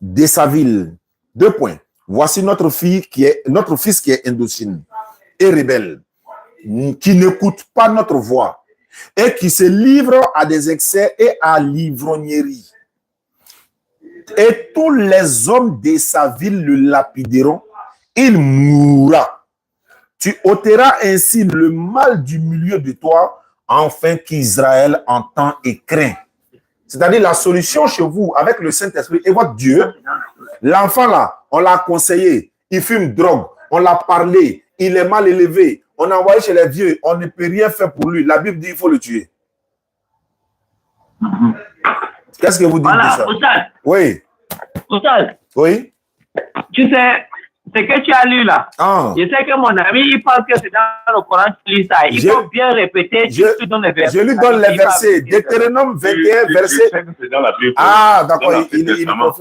de sa ville, 2 points, voici notre fils qui est indocile et rebelle, qui n'écoute pas notre voix et qui se livre à des excès et à l'ivrognerie. Et tous les hommes de sa ville le lapideront, il mourra. Tu ôteras ainsi le mal du milieu de toi, afin qu'Israël entend et craint. C'est-à-dire la solution chez vous, avec le Saint-Esprit et votre Dieu, l'enfant là, on l'a conseillé, il fume drogue, on l'a parlé, il est mal élevé, on a envoyé chez les vieux, on ne peut rien faire pour lui. La Bible dit qu'il faut le tuer. Qu'est-ce que vous dites de ça? Oustaz. Oui. Oustaz. Oui. Tu sais, ce que tu as lu là. Ah. Je sais que mon ami, il pense que c'est dans le Coran tu lis ça. Il faut bien répéter. Je lui donne les versets. Deutéronome 21, verset. Ah, d'accord.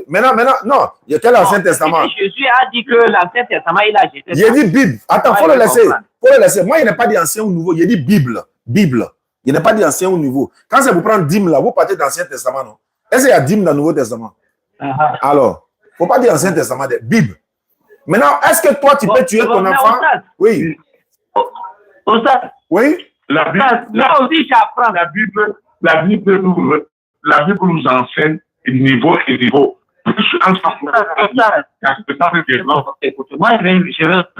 Maintenant, non. Il y a quel Ancien Testament? Jésus a dit que l'Ancien Testament, il a jeté. Il a dit Bible. Attends, faut le laisser. Faut le laisser. Moi, il n'est pas dit Ancien ou Nouveau. Il a dit Bible. Bible. Il n'est pas dit Ancien ou Nouveau. Quand c'est pour prendre dîme là, vous partez d'Ancien Testament, non? Est-ce qu'il y a dîme dans le Nouveau Testament? Alors, il ne faut pas dire Ancien Testament, Bible. Maintenant, est-ce que toi, tu peux tuer ton enfant? Oui. Oui. La Bible nous enseigne niveau et niveau. Moi, je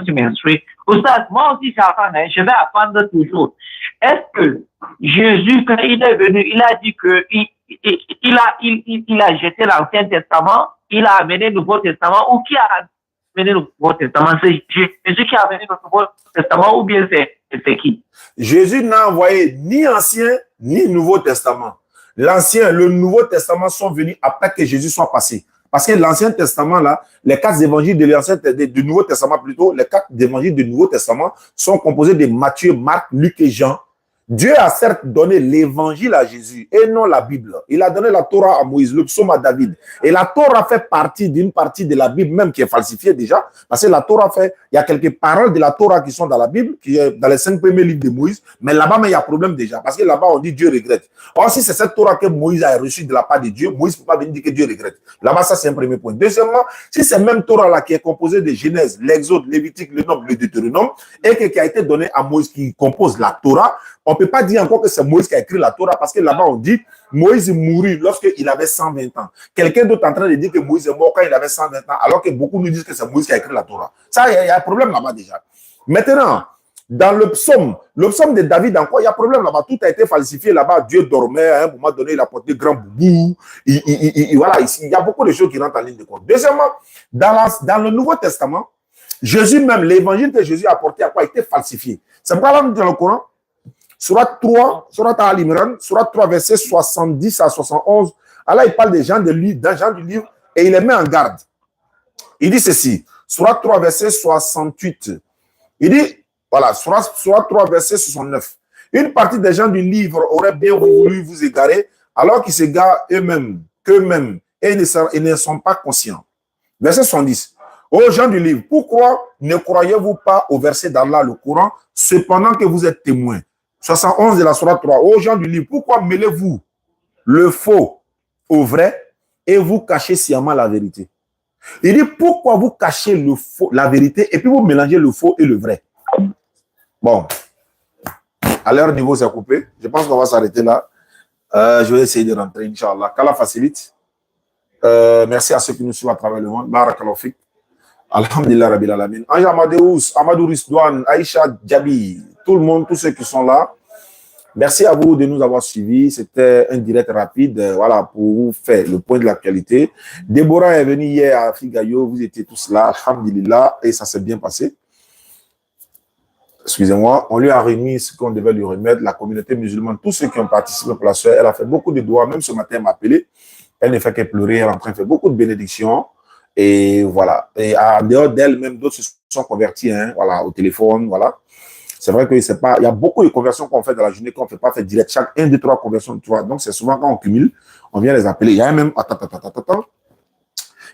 vais m'instruire. Moi aussi, je vais apprendre toujours. Est-ce que Jésus, quand il est venu, il a dit que il a jeté l'Ancien Testament, il a amené le Nouveau Testament, ou qui a amené le Nouveau Testament? C'est Jésus qui a amené le Nouveau Testament, ou bien c'est qui? Jésus n'a envoyé ni Ancien ni Nouveau Testament. L'Ancien, le Nouveau Testament sont venus après que Jésus soit passé. Parce que l'Ancien Testament, là, les 4 évangiles du Nouveau Testament plutôt, les 4 évangiles du Nouveau Testament sont composés de Matthieu, Marc, Luc et Jean. Dieu a certes donné l'évangile à Jésus et non la Bible. Il a donné la Torah à Moïse, le psaume à David. Et la Torah fait partie d'une partie de la Bible même qui est falsifiée déjà. Parce que la Torah fait, il y a quelques paroles de la Torah qui sont dans la Bible, qui est dans les 5 premiers livres de Moïse. Mais là-bas, il y a problème déjà. Parce que là-bas, on dit Dieu regrette. Or, si c'est cette Torah que Moïse a reçue de la part de Dieu, Moïse ne peut pas venir dire que Dieu regrette. Là-bas, ça, c'est un premier point. Deuxièmement, si c'est même Torah-là qui est composée de Genèse, l'Exode, Lévitique, le Nombre, le Deutéronome, et qui a été donné à Moïse qui compose la Torah, on ne peut pas dire encore que c'est Moïse qui a écrit la Torah parce que là-bas, on dit Moïse mourut lorsqu'il avait 120 ans. Quelqu'un d'autre est en train de dire que Moïse est mort quand il avait 120 ans, alors que beaucoup nous disent que c'est Moïse qui a écrit la Torah. Ça, il y a un problème là-bas déjà. Maintenant, dans le psaume de David, encore, il y a un problème là-bas. Tout a été falsifié là-bas. Dieu dormait, à un moment donné, il a porté grand boubou. Voilà, ici, il y a beaucoup de choses qui rentrent en ligne de compte. Deuxièmement, dans le Nouveau Testament, Jésus même, l'évangile que Jésus a apporté à quoi a été falsifié. C'est pourquoi là, dans le Coran, Surat 3, Surat Al-Imran, Surat 3, versets 70 à 71. Allah, il parle des gens du livre et il les met en garde. Il dit ceci, Surat 3, verset 68. Il dit, voilà, Surat 3, verset 69. Une partie des gens du livre auraient bien voulu vous égarer, alors qu'ils s'égarent qu'eux-mêmes, et ils ne sont pas conscients. Verset 70. Ô gens du livre, pourquoi ne croyez-vous pas au verset d'Allah, le Coran, cependant que vous êtes témoins? 71 de la Sourate 3. Ô gens du livre, pourquoi mêlez-vous le faux au vrai et vous cachez sciemment la vérité? Il dit, pourquoi vous cachez le faux, la vérité et puis vous mélangez le faux et le vrai? Bon, à leur niveau, c'est coupé. Je pense qu'on va s'arrêter là. Je vais essayer de rentrer, Inch'Allah. Qu'Allah facilite. Merci à ceux qui nous suivent à travers le monde. Barakallahu fik. Alhamdulillah Rabbil Alamin. Anja Amadou Risdouane, Aïcha Djabi, tout le monde, tous ceux qui sont là. Merci à vous de nous avoir suivis. C'était un direct rapide, voilà, pour vous faire le point de l'actualité. Déborah est venue hier à Figayo, vous étiez tous là, alhamdulillah, et ça s'est bien passé. Excusez-moi, on lui a remis ce qu'on devait lui remettre, la communauté musulmane, tous ceux qui ont participé pour la soeur. Elle a fait beaucoup de doigts, même ce matin, elle m'a appelé. Elle ne fait que pleurer, elle est en train de faire beaucoup de bénédictions. Et voilà. Et en dehors d'elle, même d'autres se sont convertis, hein, voilà, au téléphone, voilà. C'est vrai que c'est pas, il y a beaucoup de conversions qu'on fait dans la journée qu'on ne fait pas faire direct. Chaque 1, 2, 3 conversions, tu vois. Donc, c'est souvent quand on cumule, on vient les appeler. Il y a un même,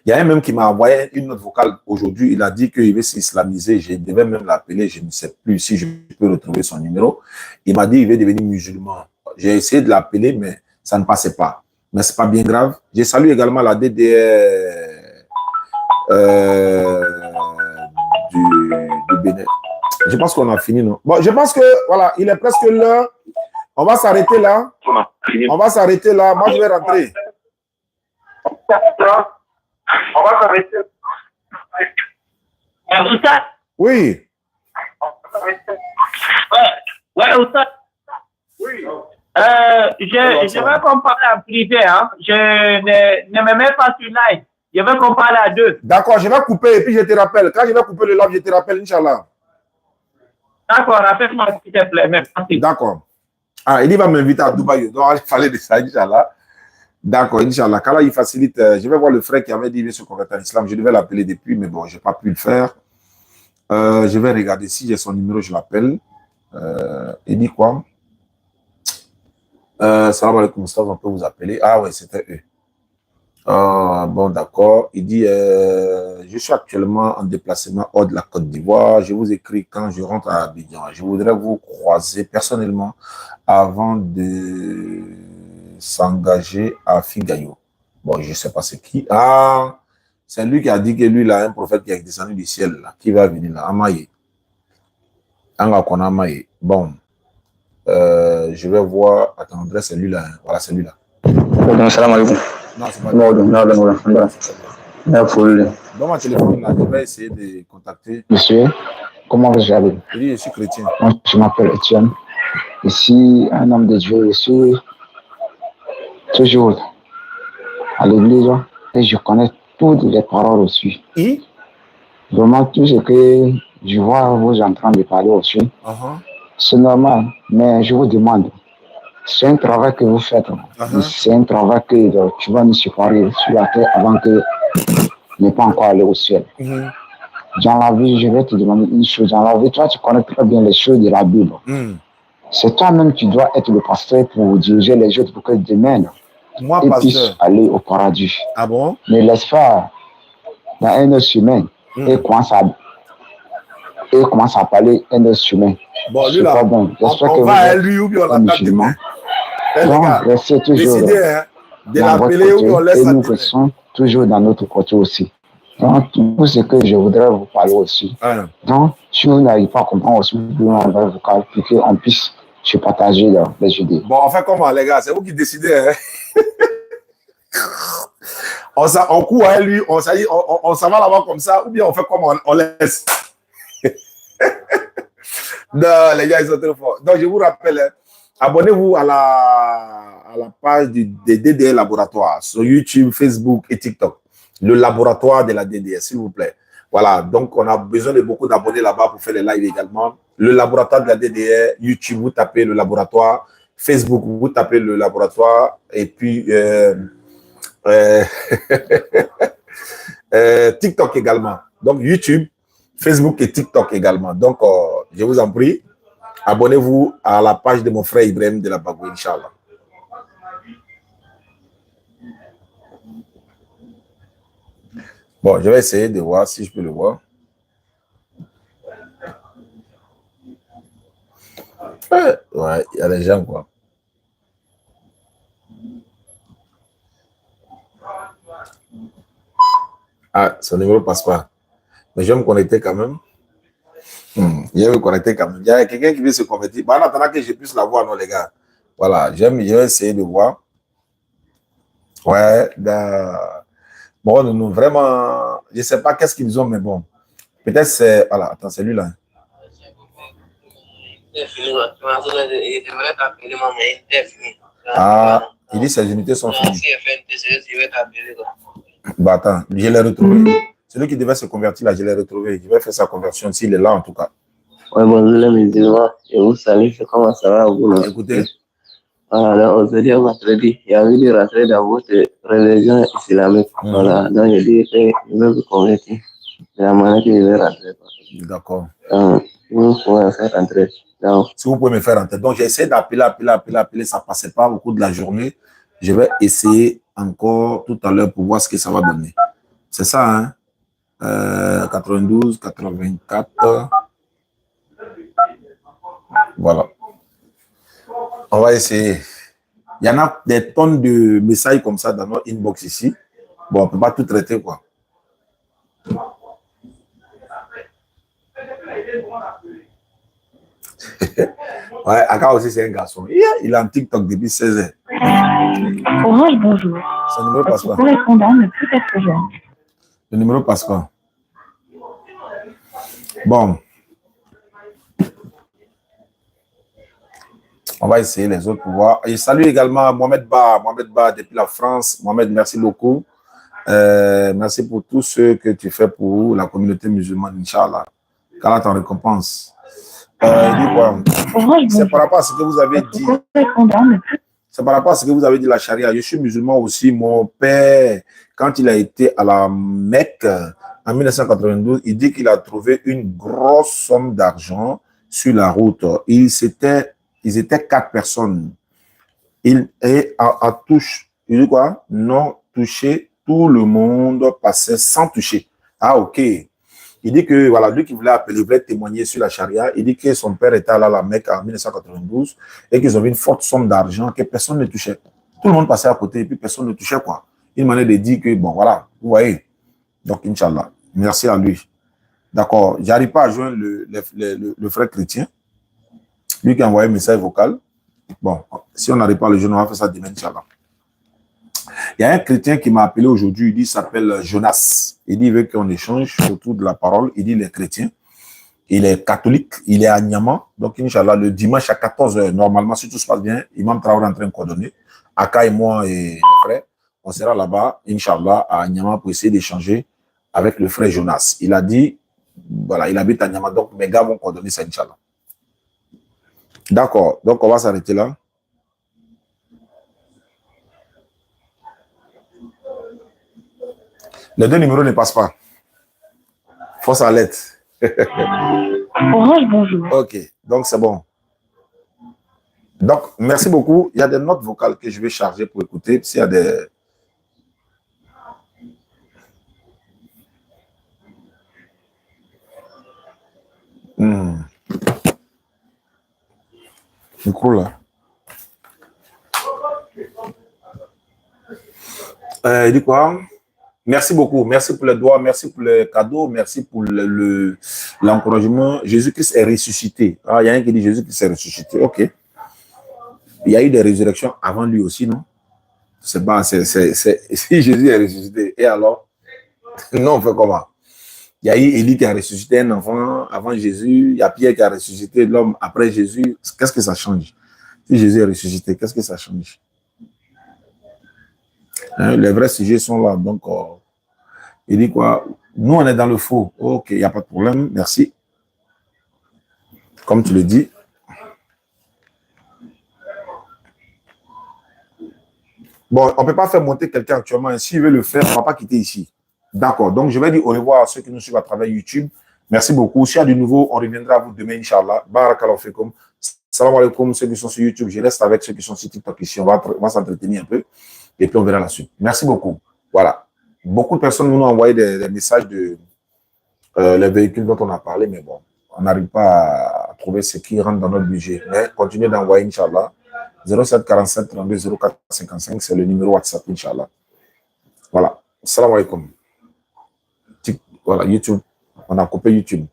il y a un même qui m'a envoyé une note vocale aujourd'hui. Il a dit qu'il veut s'islamiser. Je devais même l'appeler. Je ne sais plus si je peux retrouver son numéro. Il m'a dit qu'il veut devenir musulman. J'ai essayé de l'appeler, mais ça ne passait pas. Mais c'est pas bien grave. Je salue également la DDR du Bénin. Je pense qu'on a fini, non? Bon, je pense que, voilà, il est presque l'heure. On va s'arrêter là. On va s'arrêter là. Moi, je vais rentrer. On va s'arrêter. Oui. Ouais, Oustaz. Oui. Je vais qu'on parle en privé, hein. Je ne me mets pas sur live. Je vais qu'on parle à deux. D'accord, je vais couper et puis je te rappelle. Quand je vais couper le live, je te rappelle, Inch'Allah. D'accord, rappelle-moi s'il te plaît. Merci. D'accord. Ah, il va m'inviter à Dubaï. Donc, il fallait de ça, Inch'Allah. D'accord, Inch'Allah. Quand là, il facilite. Je vais voir le frère qui avait dit qu'il veut se convertir à l'islam. Je devais l'appeler depuis, mais bon, je n'ai pas pu le faire. Je vais regarder si j'ai son numéro, je l'appelle. Il dit quoi? Salam alaikum, Moustapha, on peut vous appeler. Ah ouais, c'était eux. Bon, d'accord. Il dit, je suis actuellement en déplacement hors de la Côte d'Ivoire. Je vous écris quand je rentre à Abidjan. Je voudrais vous croiser personnellement avant de s'engager à Figayo. Bon, je ne sais pas c'est qui. Ah, c'est lui qui a dit que lui, il a un prophète qui est descendu du ciel, là, qui va venir là, Amaye. Amaye. Bon, je vais voir. Attends, André, c'est lui là. Hein. Voilà, c'est lui là. Salam alaikum. Non, c'est pas lui. Dans mon téléphone, là, je vais essayer de contacter. Monsieur, comment vous allez? Il dit, je suis chrétien. Moi, je m'appelle Etienne. Je suis un homme de Dieu. Je suis toujours à l'église et je connais toutes les paroles aussi. Et? Vraiment, tout ce que je vois vous en train de parler aussi, c'est normal. Mais je vous demande, c'est un travail que vous faites. C'est un travail que tu vas nous séparer sur la terre avant que ne pas encore aller au ciel. Dans la vie, je vais te demander une chose. Dans la vie, toi, tu connais très bien les choses de la Bible. C'est toi-même qui dois être le pasteur pour diriger les autres pour que demain, ils puissent aller au paradis. Ah bon? Ne laisse pas dans un autre chemin et commence à parler un autre chemin. Bon, lui là, pas bon. on va à lui ou bien on l'attaque demain. Donc, restez toujours de l'appeler ou bien on laisse et nous restons toujours dans notre côté aussi. Donc, tout ce que je voudrais vous parler aussi. Donc, si vous n'arrivez pas à comprendre aussi, vous pouvez m'envoyer vocal pour qu'on puisse se partager les idées. Bon, on fait comment, les gars? C'est vous qui décidez. Hein? on court à lui, on s'en va là-bas comme ça, ou bien on fait comment? On laisse. Non, les gars, ils sont trop forts. Donc, je vous rappelle, hein, abonnez-vous à la page des DDL Laboratoire sur YouTube, Facebook et TikTok. Le laboratoire de la DDS, s'il vous plaît. Voilà, donc on a besoin de beaucoup d'abonnés là-bas pour faire les lives également. Le laboratoire de la DDR, YouTube, vous tapez le laboratoire. Facebook, vous tapez le laboratoire. Et puis, TikTok également. Donc, YouTube, Facebook et TikTok également. Donc, je vous en prie, abonnez-vous à la page de mon frère Ibrahim de la Bagou, Inch'Allah. Bon, je vais essayer de voir si je peux le voir. Ouais, il y a des gens, quoi. Ah, son numéro passe pas. Mais je vais me connecter quand même. Je vais me connecter quand même. Il y a quelqu'un qui veut se convertir. Bon, en attendant que je puisse la voir, non, les gars. Voilà, je vais essayer de voir. Ouais, bon, nous, vraiment, je ne sais pas qu'est-ce qu'ils ont, mais bon. Peut-être c'est... Voilà, attends, c'est lui là. Ah, il dit ses unités sont finies. Bah attends, je l'ai retrouvé. Celui qui devait se convertir là, je l'ai retrouvé. Je vais faire sa conversion s'il est là en tout cas. Ouais, bonjour les musulmans. Je vous salue, comment ça va vous? Écoutez. Voilà, donc aujourd'hui, vendredi, il y a envie de rentrer dans votre religion islamique. Voilà, donc je dis que je vais vous convertir. C'est la manière que je vais rentrer. D'accord. Vous pouvez me faire rentrer. Donc, si vous pouvez me faire rentrer. Donc j'ai essayé d'appeler, ça ne passait pas au cours de la journée. Je vais essayer encore tout à l'heure pour voir ce que ça va donner. C'est ça, hein? 92, 84. Voilà. On va essayer. Il y en a des tonnes de messages comme ça dans notre inbox ici. Bon, on ne peut pas tout traiter, quoi. Ouais, Aka aussi, c'est un garçon. Il est en TikTok depuis 16 ans. Orange, bonjour. Son numéro passe pas. Le correspondant ne peut être joint. Le numéro passe pas. Bon. On va essayer les autres pour voir. Et salut également Mohamed Ba depuis la France. Mohamed, merci beaucoup. Merci pour tout ce que tu fais pour la communauté musulmane, Inch'Allah. Qu'Allah t'en récompense. Il dit quoi? C'est par rapport à ce que vous avez dit. C'est par rapport à ce que vous avez dit, la charia. Je suis musulman aussi. Mon père, quand il a été à la Mecque, en 1992, il dit qu'il a trouvé une grosse somme d'argent sur la route. Ils étaient 4 personnes. Il dit quoi? Non touché, tout le monde passait sans toucher. Ah, ok. Il dit que, voilà, lui qui voulait témoigner sur la charia, il dit que son père était allé à la Mecque en 1992 et qu'ils avaient une forte somme d'argent que personne ne touchait. Tout le monde passait à côté et puis personne ne touchait, quoi. Une manière de dire que, bon, voilà, vous voyez. Donc, Inch'Allah, merci à lui. D'accord, j'arrive pas à joindre le frère chrétien, lui qui a envoyé un message vocal. Bon, si on n'arrive pas à le joindre, on va faire ça demain, Inch'Allah. Il y a un chrétien qui m'a appelé aujourd'hui, il s'appelle Jonas. Il dit qu'il veut qu'on échange autour de la parole. Il dit qu'il est chrétien, il est catholique, il est à Niamey. Donc, Inch'Allah, le dimanche à 14h, normalement, si tout se passe bien, Imam Traoré est en train de coordonner. Aka et moi et mon frère, on sera là-bas, Inch'Allah, à Niamey pour essayer d'échanger avec le frère Jonas. Il a dit, voilà, il habite à Niamey, donc mes gars vont coordonner ça, Inch'Allah. D'accord, donc on va s'arrêter là. Les 2 numéros ne passent pas. Force à lettre. Orange, bonjour. Ok, donc c'est bon. Donc, merci beaucoup. Il y a des notes vocales que je vais charger pour écouter. S'il y a des... Micro là. Il dit quoi? Merci beaucoup. Merci pour les doigts, merci pour les cadeaux, merci pour l'encouragement. Jésus-Christ est ressuscité. Ah, il y a un qui dit Jésus-Christ est ressuscité. Ok. Il y a eu des résurrections avant lui aussi, non? Si Jésus est ressuscité, et alors? Non, on fait comment? Il y a eu Élie qui a ressuscité un enfant avant Jésus. Il y a Pierre qui a ressuscité l'homme après Jésus. Qu'est-ce que ça change? Si Jésus est ressuscité, qu'est-ce que ça change? Hein, les vrais sujets sont là. Donc, il dit quoi? Nous, on est dans le faux. Ok, il n'y a pas de problème. Merci. Comme tu le dis. Bon, on ne peut pas faire monter quelqu'un actuellement. S'il veut le faire, on ne va pas quitter ici. D'accord. Donc, je vais dire au revoir à ceux qui nous suivent à travers YouTube. Merci beaucoup. S'il y a du nouveau, on reviendra à vous demain, Inch'Allah. Barakallahu fikum. Salam alaikum, ceux qui sont sur YouTube. Je reste avec ceux qui sont sur TikTok ici. On va s'entretenir un peu. Et puis, on verra la suite. Merci beaucoup. Voilà. Beaucoup de personnes nous ont envoyé des messages de les véhicules dont on a parlé, mais bon, on n'arrive pas à trouver ce qui rentre dans notre budget. Mais continuez d'envoyer, Inch'Allah. 07 47 32 04 55, c'est le numéro WhatsApp, Inch'Allah. Voilà. Salam alaikum. Voilà, YouTube. On a coupé YouTube.